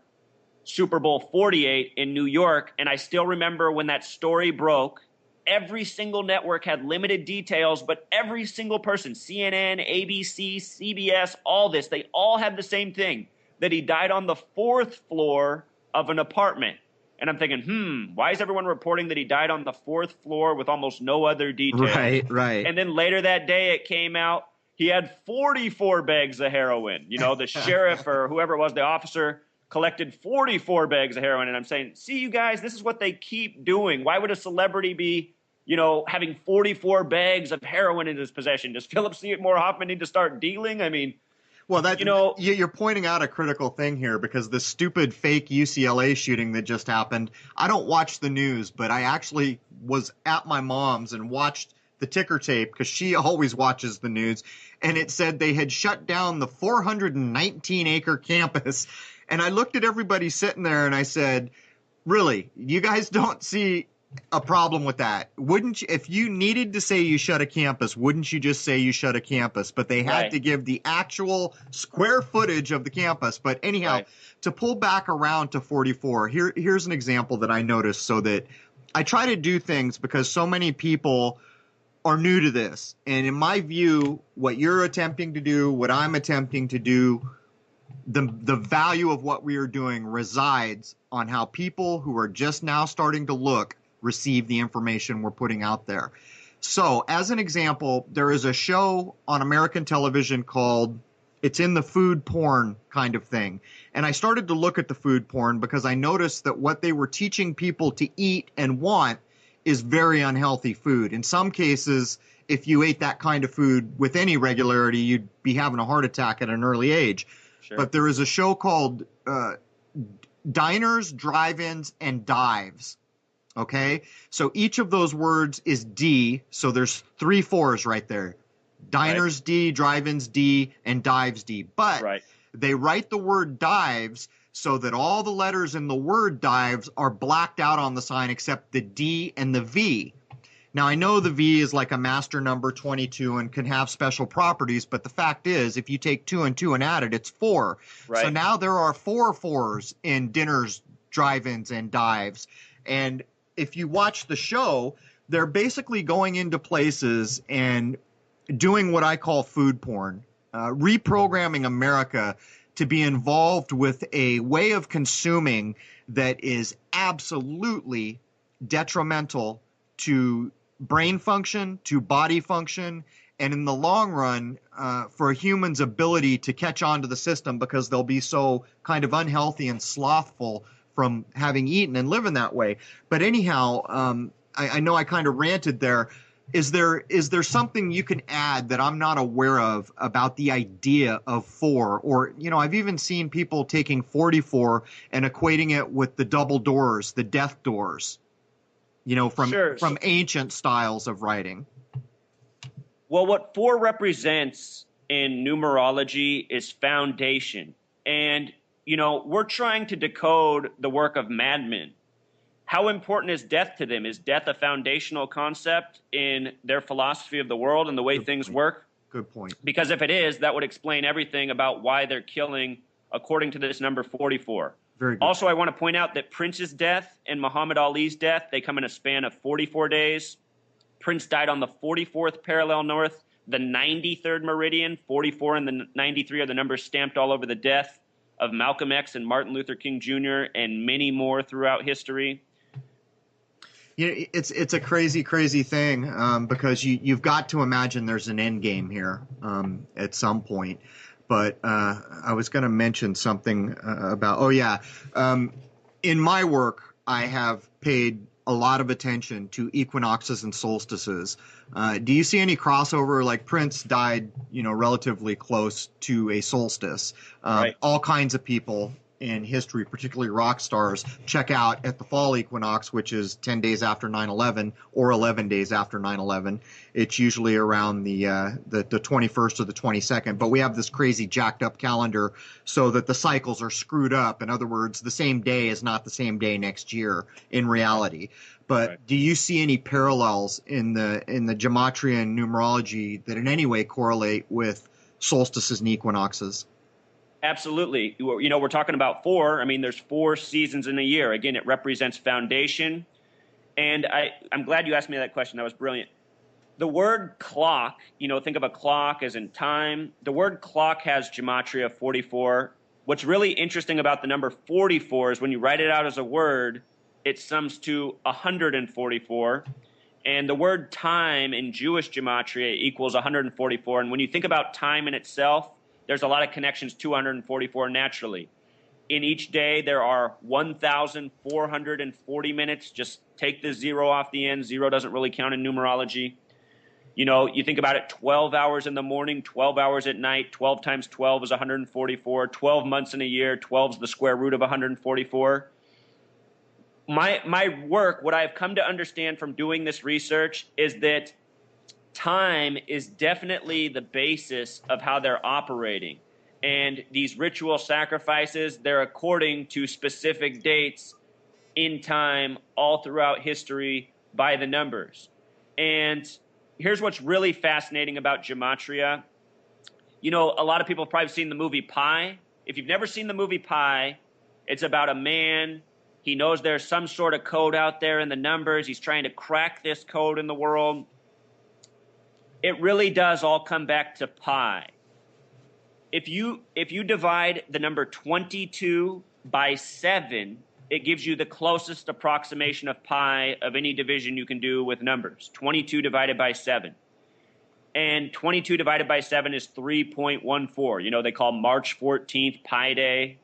Super Bowl 48 in New York. And I still remember when that story broke, every single network had limited details, but every single person, CNN, ABC, CBS, all this, they all had the same thing, that he died on the 4th floor of an apartment. And I'm thinking, why is everyone reporting that he died on the 4th floor with almost no other details? Right. And then later that day it came out, he had 44 bags of heroin. The sheriff or whoever it was, the officer, collected 44 bags of heroin. And I'm saying, see, you guys, this is what they keep doing. Why would a celebrity be, having 44 bags of heroin in his possession? Does Philip Seymour Hoffman need to start dealing? I mean, well, you're pointing out a critical thing here because the stupid fake UCLA shooting that just happened, I don't watch the news, but I actually was at my mom's and watched the ticker tape because she always watches the news. And it said they had shut down the 419-acre campus. And I looked at everybody sitting there and I said, really, you guys don't see a problem with that? Wouldn't you, if you needed to say you shut a campus, wouldn't you just say you shut a campus? But they had to give the actual square footage of the campus. But anyhow, to pull back around to 44, here's an example that I noticed so that I try to do things because so many people are new to this. And in my view, what you're attempting to do, what I'm attempting to do, the value of what we are doing resides on how people who are just now starting to look receive the information we're putting out there. So as an example, there is a show on American television called, it's in the food porn kind of thing. And I started to look at the food porn because I noticed that what they were teaching people to eat and want is very unhealthy food. In some cases, if you ate that kind of food with any regularity, you'd be having a heart attack at an early age. Sure. But there is a show called Diners, Drive-Ins, and Dives. Okay, so each of those words is D, so there's 3 4s right there. Diners D, drive-ins D, and dives D. But they write the word dives so that all the letters in the word dives are blacked out on the sign except the D and the V. Now, I know the V is like a master number 22 and can have special properties, but the fact is, if you take 2 and 2 and add it, it's 4. So now there are 4 4s in diners, drive-ins, and dives. And if you watch the show, they're basically going into places and doing what I call food porn, reprogramming America to be involved with a way of consuming that is absolutely detrimental to brain function, to body function, and in the long run, for a human's ability to catch on to the system because they'll be so kind of unhealthy and slothful from having eaten and living that way. But anyhow, I know I kind of ranted there. Is there something you can add that I'm not aware of about the idea of 4? Or, I've even seen people taking 44 and equating it with the double doors, the death doors, from ancient styles of writing. Well, what 4 represents in numerology is foundation. And, we're trying to decode the work of madmen. How important is death to them? Is death a foundational concept in their philosophy of the world and the way things work? Good point. Because if it is, that would explain everything about why they're killing according to this number 44. Very good. Also, I want to point out that Prince's death and Muhammad Ali's death, they come in a span of 44 days. Prince died on the 44th parallel north, the 93rd meridian. 44 and the 93 are the numbers stamped all over the death of Malcolm X and Martin Luther King Jr. and many more throughout history. It's a crazy thing because you've got to imagine there's an end game here at some point. But I was going to mention something about in my work I have paid a lot of attention to equinoxes and solstices. Do you see any crossover? Like Prince died, relatively close to a solstice. Right. All kinds of people in history, particularly rock stars, check out at the fall equinox, which is 10 days after 9/11 or 11 days after 9/11. It's usually around the 21st or the 22nd. But we have this crazy jacked up calendar so that the cycles are screwed up. In other words, the same day is not the same day next year in reality. But right. Do you see any parallels in the gematria and numerology that in any way correlate with solstices and equinoxes? Absolutely. We're talking about 4. I mean, there's 4 seasons in a year. Again, it represents foundation. And I'm glad you asked me that question. That was brilliant. The word clock, think of a clock as in time. The word clock has gematria 44. What's really interesting about the number 44 is when you write it out as a word, it sums to 144. And the word time in Jewish gematria equals 144. And when you think about time in itself, there's a lot of connections to 144 naturally. In each day, there are 1,440 minutes. Just take the 0 off the end. 0 doesn't really count in numerology. You think about it, 12 hours in the morning, 12 hours at night. 12 times 12 is 144. 12 months in a year, 12 is the square root of 144. My work, what I've come to understand from doing this research is that time is definitely the basis of how they're operating. And these ritual sacrifices, they're according to specific dates in time all throughout history by the numbers. And here's what's really fascinating about gematria. A lot of people have probably seen the movie Pi. If you've never seen the movie Pi, it's about a man. He knows there's some sort of code out there in the numbers. He's trying to crack this code in the world. It really does all come back to pi. If you divide the number 22 by 7, it gives you the closest approximation of pi of any division you can do with numbers. 22 divided by 7. And 22 divided by 7 is 3.14. They call March 14th Pi Day.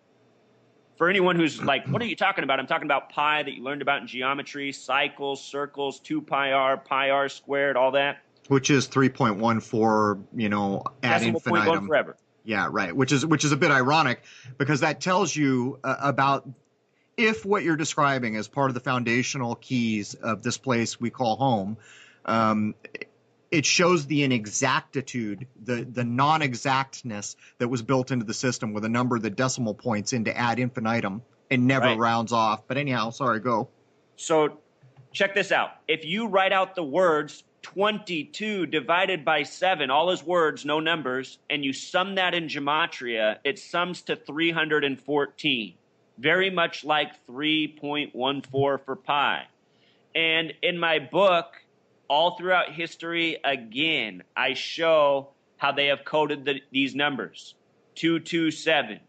For anyone who's like, what are you talking about? I'm talking about pi that you learned about in geometry, cycles, circles, 2 pi r squared, all that. Which is 3.14, ad Decimal infinitum. Point 1 forever. Yeah, right. Which is a bit ironic because that tells you about if what you're describing is part of the foundational keys of this place we call home. It shows the inexactitude, the non-exactness that was built into the system with a number that decimal points into ad infinitum and never rounds off. But anyhow, sorry, go. So check this out. If you write out the words 22 divided by 7, all is words, no numbers, and you sum that in gematria, it sums to 314, very much like 3.14 for pi. And in my book, all throughout history, again, I show how they have coded these numbers. 227,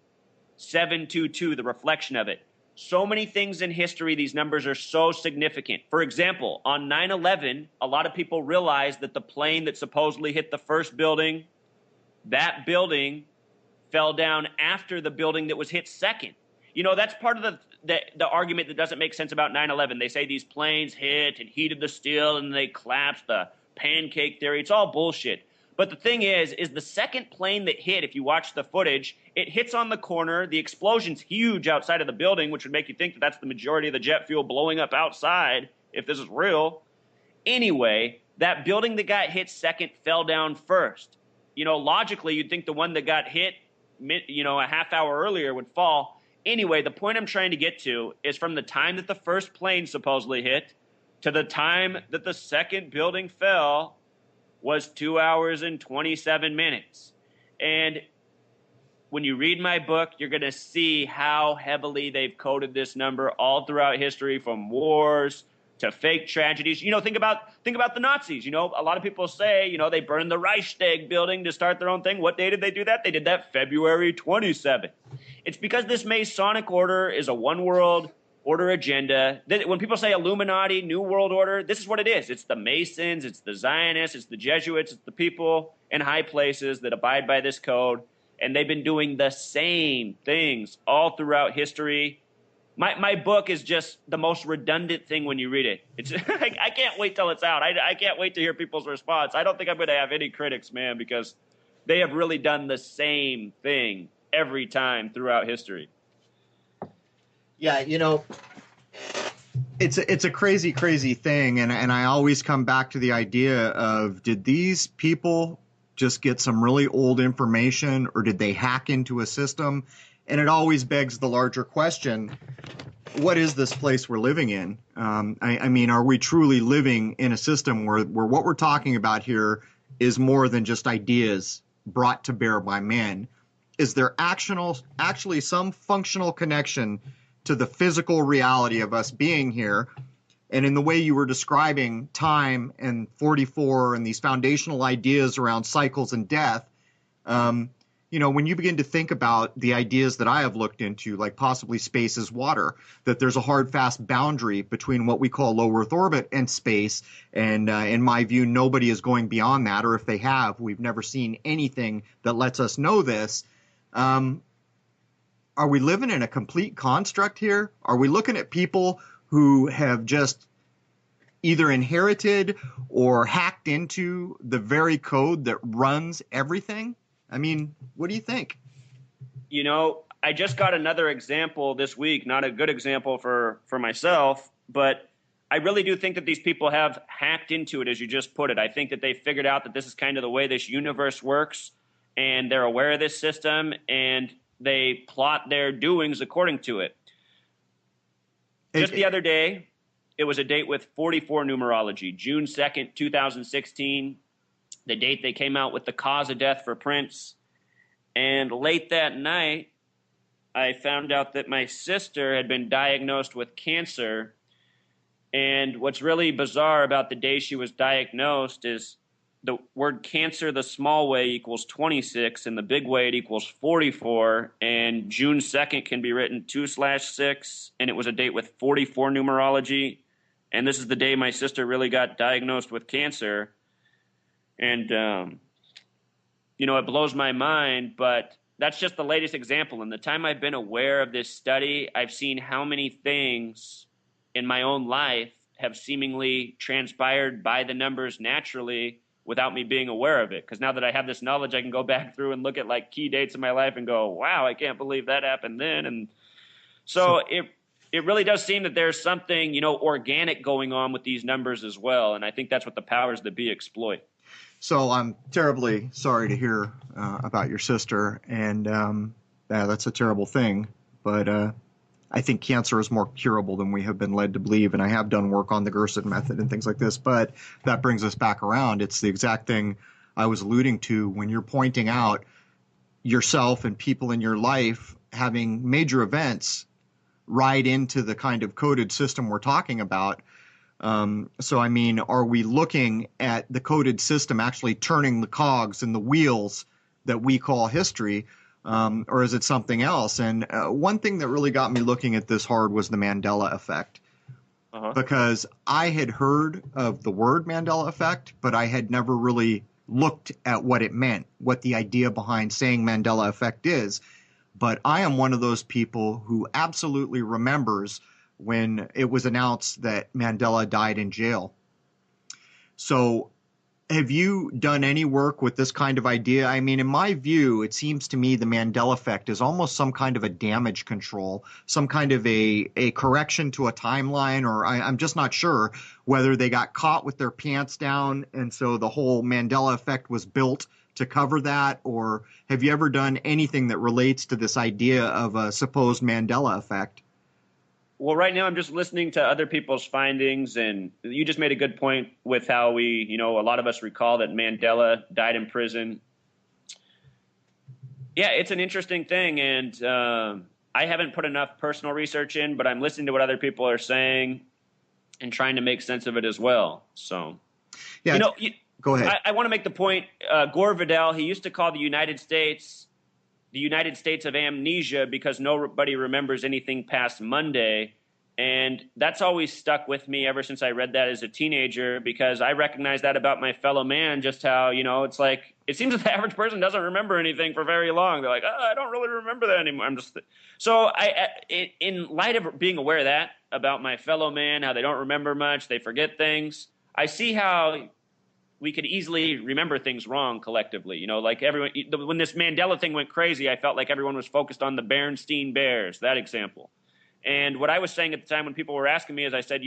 722, the reflection of it. So many things in history, these numbers are so significant. For example, on 9/11, a lot of people realized that the plane that supposedly hit the first building, that building fell down after the building that was hit second. That's part of the argument that doesn't make sense about 9/11. They say these planes hit and heated the steel and they collapsed, the pancake theory. It's all bullshit. But the thing is the second plane that hit, if you watch the footage, it hits on the corner. The explosion's huge outside of the building, which would make you think that that's the majority of the jet fuel blowing up outside, if this is real. Anyway, that building that got hit second fell down first. You know, logically, you'd think the one that got hit, you know, a half hour earlier would fall. Anyway, the point I'm trying to get to is from the time that the first plane supposedly hit to the time that the second building fell was 2 hours and 27 minutes. And when you read my book, you're going to see how heavily they've coded this number all throughout history, from wars to fake tragedies. You know, think about the Nazis. You know, a lot of people say, you know, they burned the Reichstag building to start their own thing. What day did they do that? They did that February 27th. It's because this Masonic order is a one world order agenda. When people say Illuminati, New World Order, this is what it is. It's the Masons, it's the Zionists, it's the Jesuits, it's the people in high places that abide by this code. And they've been doing the same things all throughout history. My book is just the most redundant thing when you read it. It's I can't wait till it's out. I can't wait to hear people's response. I don't think I'm going to have any critics, man, because they have really done the same thing every time throughout history. Yeah, you know, it's a crazy, crazy thing. And I always come back to the idea of, did these people just get some really old information, or did they hack into a system? And it always begs the larger question, what is this place we're living in? I mean, are we truly living in a system where what we're talking about here is more than just ideas brought to bear by men? Is there actually some functional connection to the physical reality of us being here? And in the way you were describing time and 44 and these foundational ideas around cycles and death, you know, when you begin to think about the ideas that I have looked into, like possibly space is water, that there's a hard, fast boundary between what we call low Earth orbit and space. And in my view, nobody is going beyond that. Or if they have, we've never seen anything that lets us know this. Are we living in a complete construct here? Are we looking at people who have just either inherited or hacked into the very code that runs everything? I mean, what do you think? You know, I just got another example this week, not a good example for myself, but I really do think that these people have hacked into it, as you just put it. I think that they figured out that this is kind of the way this universe works, and they're aware of this system, and they plot their doings according to it. Just the other day, it was a date with 44 numerology, June 2nd, 2016. The date they came out with the cause of death for Prince. And late that night, I found out that my sister had been diagnosed with cancer. And what's really bizarre about the day she was diagnosed is the word cancer, the small way, equals 26, and the big way, it equals 44. And June 2nd can be written 2/6, and it was a date with 44 numerology. And this is the day my sister really got diagnosed with cancer. And, you know, it blows my mind, but that's just the latest example. In the time I've been aware of this study, I've seen how many things in my own life have seemingly transpired by the numbers naturally without me being aware of it. Because now that I have this knowledge, I can go back through and look at like key dates in my life and go, wow, I can't believe that happened then. And so it really does seem that there's something, you know, organic going on with these numbers as well. And I think that's what the powers that be exploit. So I'm terribly sorry to hear about your sister, and that's a terrible thing. But I think cancer is more curable than we have been led to believe, and I have done work on the Gerson method and things like this. But that brings us back around. It's the exact thing I was alluding to when you're pointing out yourself and people in your life having major events ride into the kind of coded system we're talking about. So, I mean, are we looking at the coded system actually turning the cogs and the wheels that we call history, or is it something else? And one thing that really got me looking at this hard was the Mandela effect, because I had heard of the word Mandela effect, but I had never really looked at what it meant, what the idea behind saying Mandela effect is. but I am one of those people who absolutely remembers when it was announced that Mandela died in jail. So have you done any work with this kind of idea? I mean, in my view, it seems to me the Mandela effect is almost some kind of a damage control, some kind of a correction to a timeline, or I'm just not sure whether they got caught with their pants down and so the whole Mandela effect was built to cover that, or have you ever done anything that relates to this idea of a supposed Mandela effect? Well, right now I'm just listening to other people's findings, and you just made a good point with how we, a lot of us recall that Mandela died in prison. Yeah, it's an interesting thing, and I haven't put enough personal research in, but I'm listening to what other people are saying and trying to make sense of it as well. So, yeah, go ahead. I want to make the point, Gore Vidal, he used to call the United States of amnesia because nobody remembers anything past Monday. And that's always stuck with me ever since I read that as a teenager, because I recognize that about my fellow man, just how, it's like, it seems that the average person doesn't remember anything for very long. They're like, I don't really remember that anymore. So in light of being aware of that about my fellow man, how they don't remember much, they forget things, I see how we could easily remember things wrong collectively. Like everyone, when this Mandela thing went crazy, I felt like everyone was focused on the Berenstain Bears, that example. And what I was saying at the time when people were asking me is I said,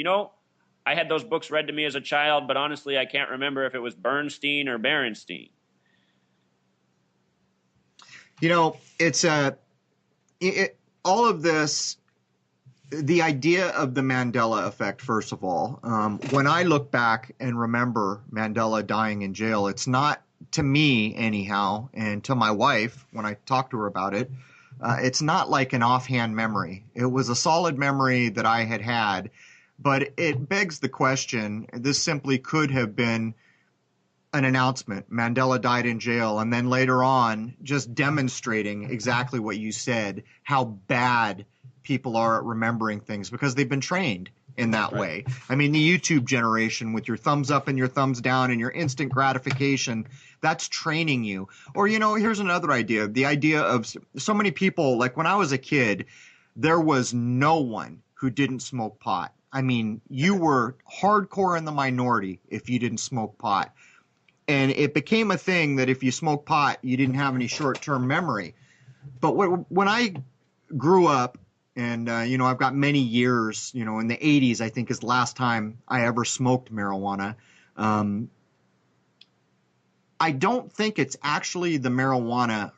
I had those books read to me as a child, but honestly, I can't remember if it was Bernstein or Berenstein. It's all of this, the idea of the Mandela effect, first of all, when I look back and remember Mandela dying in jail, it's not, to me anyhow, and to my wife when I talk to her about it, it's not like an offhand memory. It was a solid memory that I had, but it begs the question, this simply could have been an announcement. Mandela died in jail, and then later on just demonstrating exactly what you said, how bad people are at remembering things because they've been trained in that way. I mean, the YouTube generation with your thumbs up and your thumbs down and your instant gratification, that's training you. Or, here's another idea. The idea of so many people, like when I was a kid, there was no one who didn't smoke pot. I mean, you were hardcore in the minority if you didn't smoke pot. And it became a thing that if you smoked pot, you didn't have any short-term memory. But when I grew up, and, I've got many years, in the 80s, I think is the last time I ever smoked marijuana. I don't think it's actually the marijuana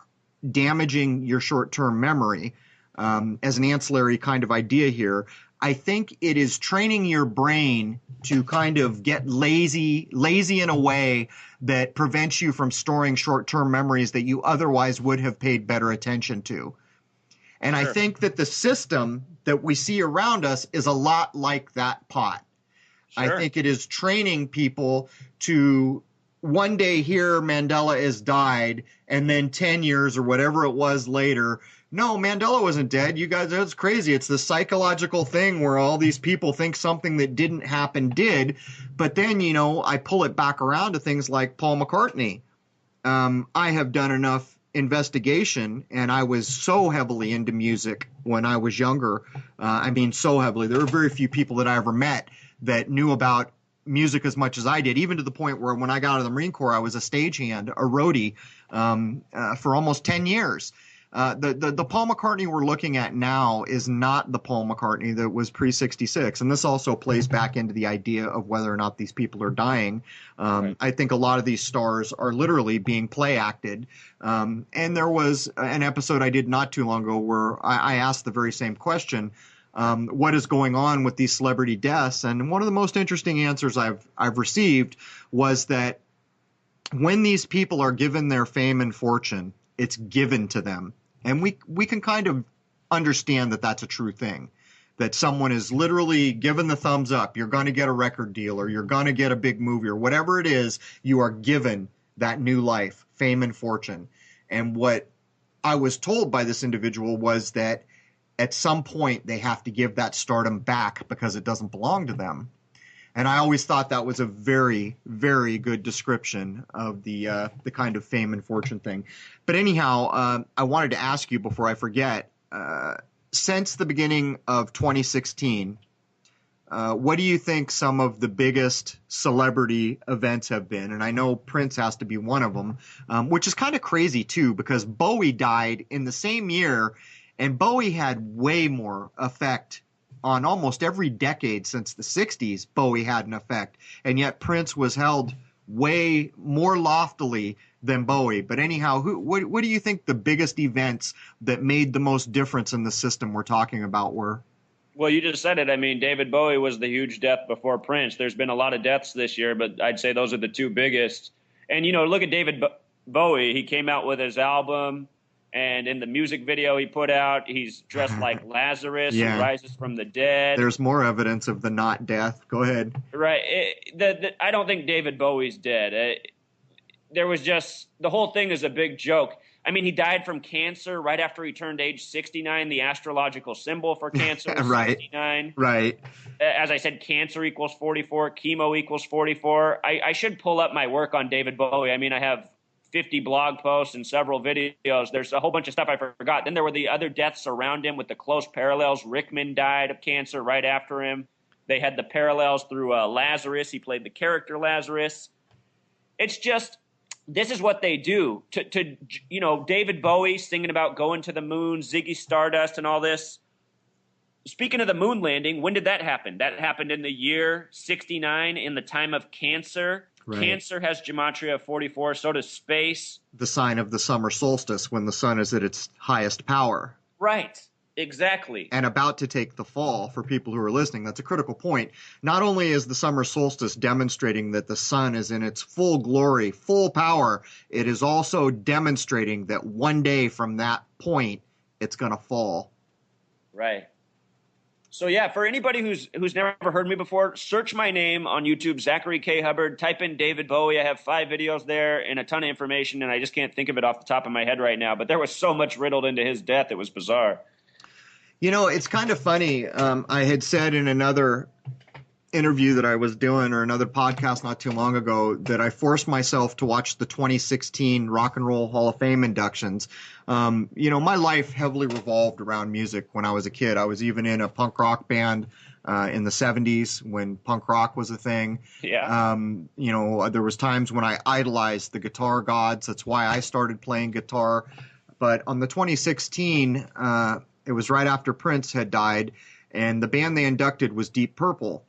damaging your short-term memory as an ancillary kind of idea here. I think it is training your brain to kind of get lazy in a way that prevents you from storing short-term memories that you otherwise would have paid better attention to. And sure. I think that the system that we see around us is a lot like that pot. Sure. I think it is training people to one day hear Mandela has died, and then 10 years or whatever it was later, no, Mandela wasn't dead. You guys, that's crazy. It's the psychological thing where all these people think something that didn't happen did. But then, I pull it back around to things like Paul McCartney. I have done enough investigation, and I was so heavily into music when I was younger. So heavily. There were very few people that I ever met that knew about music as much as I did, even to the point where when I got out of the Marine Corps, I was a stagehand, a roadie, for almost 10 years. The Paul McCartney we're looking at now is not the Paul McCartney that was pre-66. And this also plays back into the idea of whether or not these people are dying. Right. I think a lot of these stars are literally being play acted. And there was an episode I did not too long ago where I asked the very same question. What is going on with these celebrity deaths? And one of the most interesting answers I've received was that when these people are given their fame and fortune, it's given to them. And we can kind of understand that that's a true thing, that someone is literally given the thumbs up. You're going to get a record deal, or you're going to get a big movie, or whatever it is, you are given that new life, fame and fortune. And what I was told by this individual was that at some point they have to give that stardom back because it doesn't belong to them. And I always thought that was a very, very good description of the kind of fame and fortune thing. But anyhow, I wanted to ask you before I forget, since the beginning of 2016, what do you think some of the biggest celebrity events have been? And I know Prince has to be one of them, which is kind of crazy too, because Bowie died in the same year, and Bowie had way more effect on almost every decade since the 60s. Bowie had an effect, and yet Prince was held way more loftily than Bowie. But anyhow, what do you think the biggest events that made the most difference in the system we're talking about were? Well, you just said it. I mean, David Bowie was the huge death before Prince. There's been a lot of deaths this year, but I'd say those are the two biggest. And, look at David Bowie. He came out with his album, and in the music video he put out, he's dressed like Lazarus who rises from the dead. There's more evidence of the not death. Go ahead. Right. I don't think David Bowie's dead. There was just – the whole thing is a big joke. I mean, he died from cancer right after he turned age 69. The astrological symbol for cancer is 69. Right. As I said, cancer equals 44. Chemo equals 44. I should pull up my work on David Bowie. I mean, I have 50 blog posts and several videos. There's a whole bunch of stuff I forgot. Then there were the other deaths around him with the close parallels. Rickman died of cancer right after him. They had the parallels through Lazarus. He played the character Lazarus. It's just... this is what they do to David Bowie singing about going to the moon, Ziggy Stardust and all this. Speaking of the moon landing, when did that happen? That happened in the year 69 in the time of Cancer. Right. Cancer has gematria of 44. So does space. The sign of the summer solstice when the sun is at its highest power. Right. Exactly. And about to take the fall. For people who are listening, that's a critical point. Not only is the summer solstice demonstrating that the sun is in its full glory, full power, it is also demonstrating that one day from that point, it's going to fall. Right. So yeah, for anybody who's never heard me before, search my name on YouTube, Zachary K. Hubbard. Type in David Bowie. I have 5 videos there and a ton of information, and I just can't think of it off the top of my head right now. But there was so much riddled into his death, it was bizarre. It's kind of funny. I had said in another interview that I was doing, or another podcast not too long ago, that I forced myself to watch the 2016 Rock and Roll Hall of Fame inductions. My life heavily revolved around music when I was a kid. I was even in a punk rock band in the 70s when punk rock was a thing. Yeah. There was times when I idolized the guitar gods. That's why I started playing guitar. But on the 2016, it was right after Prince had died, and the band they inducted was Deep Purple.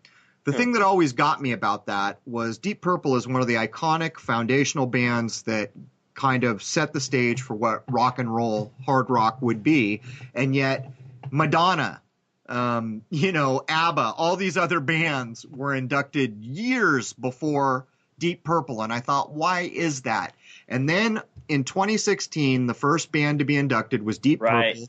The thing that always got me about that was Deep Purple is one of the iconic foundational bands that kind of set the stage for what rock and roll, hard rock would be. And yet Madonna, ABBA, all these other bands were inducted years before Deep Purple. And I thought, why is that? And then in 2016, the first band to be inducted was Deep Purple.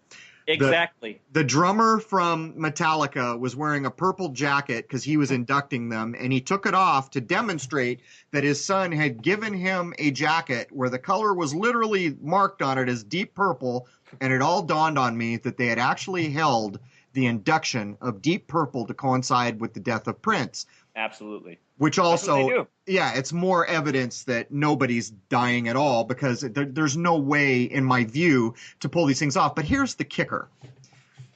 Exactly. The drummer from Metallica was wearing a purple jacket because he was inducting them, and he took it off to demonstrate that his son had given him a jacket where the color was literally marked on it as Deep Purple, and it all dawned on me that they had actually held the induction of Deep Purple to coincide with the death of Prince. Absolutely. Which also, it's more evidence that nobody's dying at all, because there's no way, in my view, to pull these things off. But here's the kicker.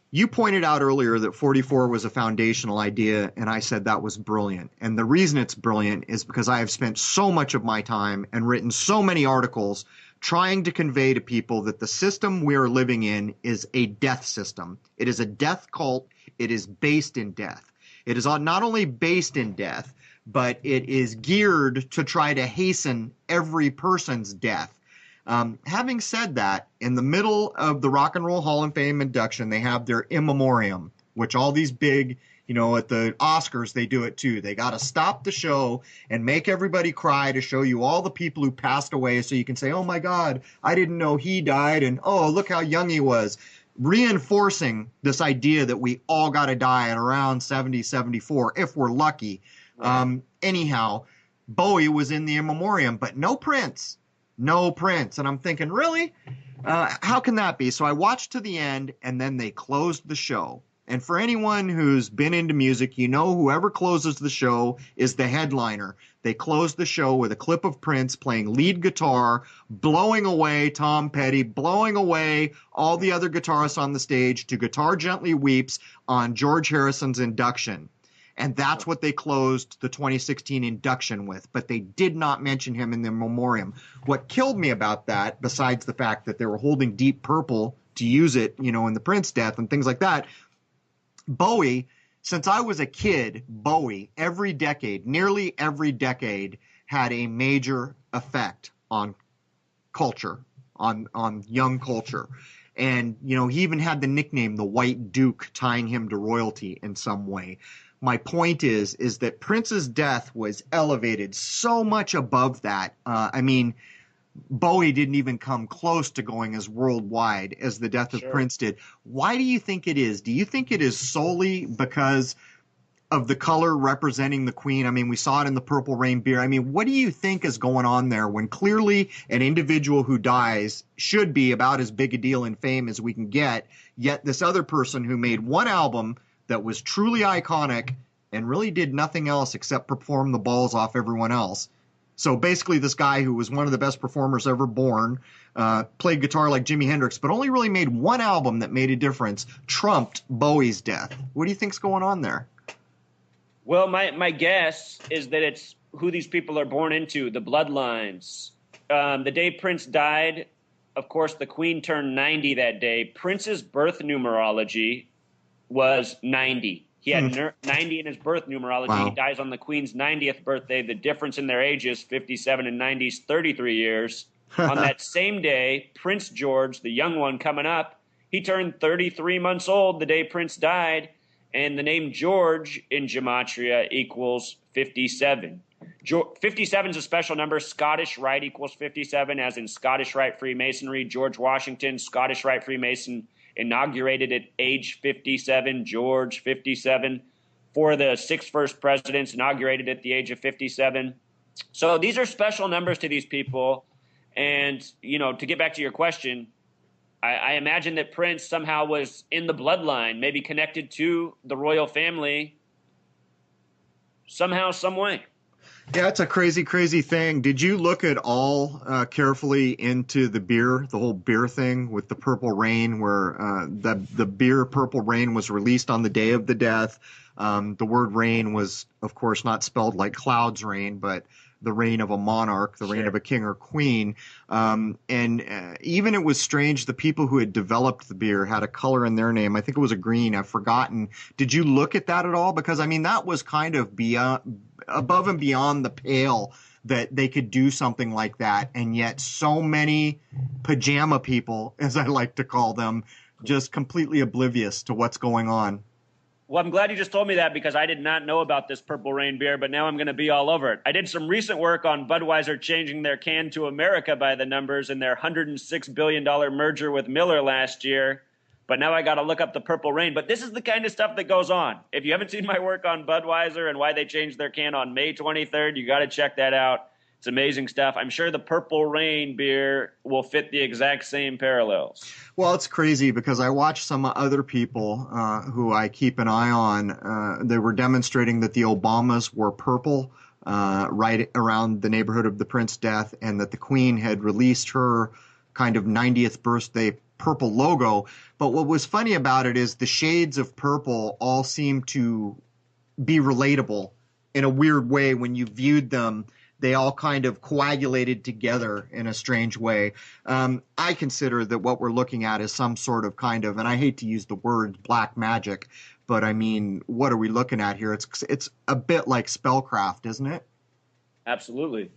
You pointed out earlier that 44 was a foundational idea, and I said that was brilliant. And the reason it's brilliant is because I have spent so much of my time and written so many articles trying to convey to people that the system we are living in is a death system. It is a death cult. It is based in death. It is not only based in death, but it is geared to try to hasten every person's death. Having said that, in the middle of the Rock and Roll Hall of Fame induction, they have their in memoriam, which all these big, at the Oscars, they do it too. They got to stop the show and make everybody cry to show you all the people who passed away, so you can say, oh my God, I didn't know he died, and oh, look how young he was. Reinforcing this idea that we all got to die at around 70, 74, if we're lucky. Anyhow, Bowie was in the in memoriam, but no Prince. No Prince. And I'm thinking, really? How can that be? So I watched to the end, and then they closed the show. And for anyone who's been into music, you know whoever closes the show is the headliner. They close the show with a clip of Prince playing lead guitar, blowing away Tom Petty, blowing away all the other guitarists on the stage to Guitar Gently Weeps on George Harrison's induction. And that's what they closed the 2016 induction with. But they did not mention him in the memoriam. What killed me about that, besides the fact that they were holding Deep Purple to use it, you know, in the Prince death and things like that, Bowie, since I was a kid, Bowie, every decade, nearly every decade, had a major effect on culture, on young culture. And, you know, he even had the nickname, the White Duke, tying him to royalty in some way. My point is that Prince's death was elevated so much above that. I mean, Bowie didn't even come close to going as worldwide as the death of Prince did. Why do you think it is? Do you think it is solely because of the color representing the Queen? I mean, we saw it in the Purple Rain beer. I mean, what do you think is going on there when clearly an individual who dies should be about as big a deal in fame as we can get, yet this other person who made one album that was truly iconic and really did nothing else except perform the balls off everyone else. So basically this guy who was one of the best performers ever born, played guitar like Jimi Hendrix, but only really made one album that made a difference, trumped Bowie's death. What do you think's going on there? Well, my guess is that it's who these people are born into, the bloodlines. The day Prince died, of course, the Queen turned 90 that day. Prince's birth numerology was 90. He had 90 in his birth numerology. Wow. He dies on the Queen's 90th birthday. The difference in their ages, 57 and 90, is 33 years. On that same day, Prince George, the young one coming up, he turned 33 months old the day Prince died, and the name George in Gematria equals 57. 57 is a special number. Scottish Rite equals 57, as in Scottish Rite Freemasonry. George Washington, Scottish Rite Freemason, inaugurated at age 57. George, 57. Four of the 6 first presidents inaugurated at the age of 57. So these are special numbers to these people. And, you know, to get back to your question, I imagine that Prince somehow was in the bloodline, maybe connected to the royal family somehow, some way. Yeah, it's a crazy, crazy thing. Did you look at all carefully into the beer, the whole beer thing with the Purple Rain, where the beer Purple Rain was released on the day of the death? The word rain was, of course, not spelled like clouds rain, but the reign of a monarch, the reign of a king or queen. And even it was strange, the people who had developed the beer had a color in their name. I think it was a green. I've forgotten. Did you look at that at all? Because, I mean, that was kind of above and beyond the pale that they could do something like that. And yet so many pajama people, as I like to call them, just completely oblivious to what's going on. Well, I'm glad you just told me that, because I did not know about this Purple Rain beer, but now I'm going to be all over it. I did some recent work on Budweiser changing their can to America by the numbers in their $106 billion merger with Miller last year. But now I got to look up the Purple Rain. But this is the kind of stuff that goes on. If you haven't seen my work on Budweiser and why they changed their can on May 23rd, you got to check that out. It's amazing stuff. I'm sure the Purple Rain beer will fit the exact same parallels. Well, it's crazy because I watched some other people who I keep an eye on. They were demonstrating that the Obamas were purple right around the neighborhood of the Prince death, and that the Queen had released her kind of 90th birthday purple logo. But what was funny about it is the shades of purple all seem to be relatable in a weird way when you viewed them. They all kind of coagulated together in a strange way. I consider that what we're looking at is some sort of kind of, and I hate to use the word black magic, but I mean, what are we looking at here? It's a bit like spellcraft, isn't it? Absolutely.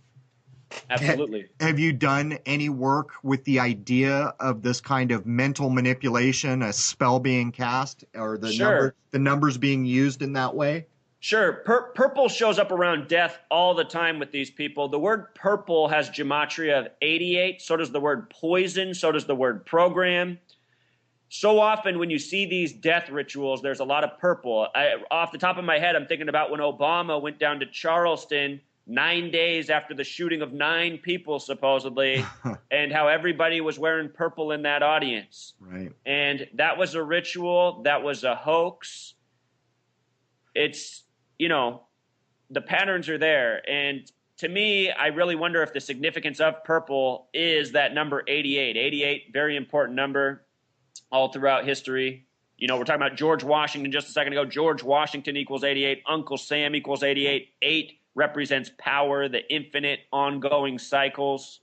Absolutely. Have you done any work with the idea of this kind of mental manipulation, a spell being cast, or the numbers being used in that way? Sure. Purple shows up around death all the time with these people. The word purple has gematria of 88. So does the word poison. So does the word program. So often when you see these death rituals, there's a lot of purple. Off the top of my head, I'm thinking about when Obama went down to Charleston 9 days after the shooting of 9 people, supposedly, and how everybody was wearing purple in that audience. Right. And that was a ritual. That was a hoax. It's, the patterns are there. And to me, I really wonder if the significance of purple is that number 88. 88, very important number all throughout history. We're talking about George Washington just a second ago. George Washington equals 88. Uncle Sam equals 88. 8 represents power, the infinite ongoing cycles.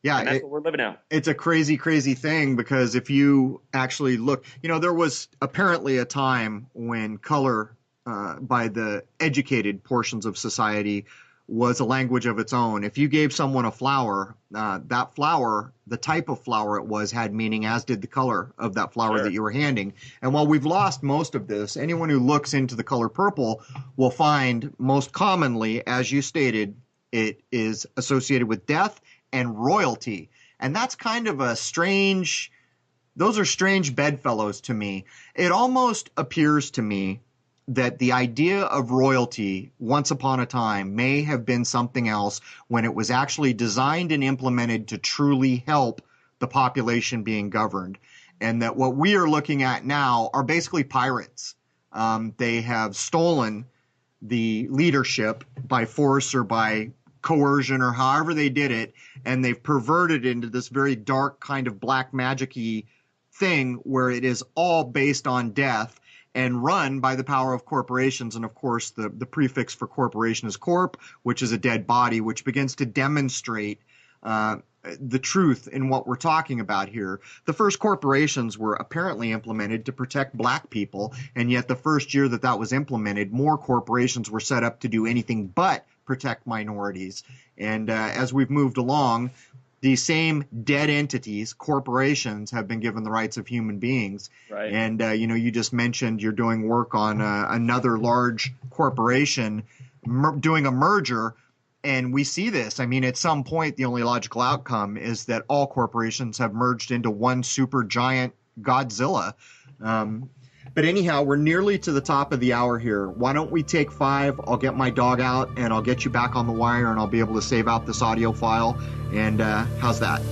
Yeah, and that's what we're living out. It's a crazy, crazy thing, because if you actually look, there was apparently a time when color by the educated portions of society was a language of its own. If you gave someone a flower, that flower, the type of flower it was, had meaning, as did the color of that flower Sure. that you were handing. And while we've lost most of this, anyone who looks into the color purple will find most commonly, as you stated, it is associated with death and royalty. And that's kind of those are strange bedfellows to me. It almost appears to me that the idea of royalty once upon a time may have been something else when it was actually designed and implemented to truly help the population being governed. And that what we are looking at now are basically pirates. They have stolen the leadership by force or by coercion or however they did it, and they've perverted into this very dark kind of black magic-y thing where it is all based on death and run by the power of corporations. And of course, the prefix for corporation is corp, which is a dead body, which begins to demonstrate the truth in what we're talking about here. The first corporations were apparently implemented to protect black people, and yet the first year that was implemented, more corporations were set up to do anything but protect minorities. And as we've moved along, these same dead entities, corporations, have been given the rights of human beings. Right. And, you just mentioned you're doing work on another large corporation doing a merger. And we see this. I mean, at some point, the only logical outcome is that all corporations have merged into one super giant Godzilla. But anyhow, we're nearly to the top of the hour here. Why don't we take 5? I'll get my dog out and I'll get you back on the wire, and I'll be able to save out this audio file. And how's that?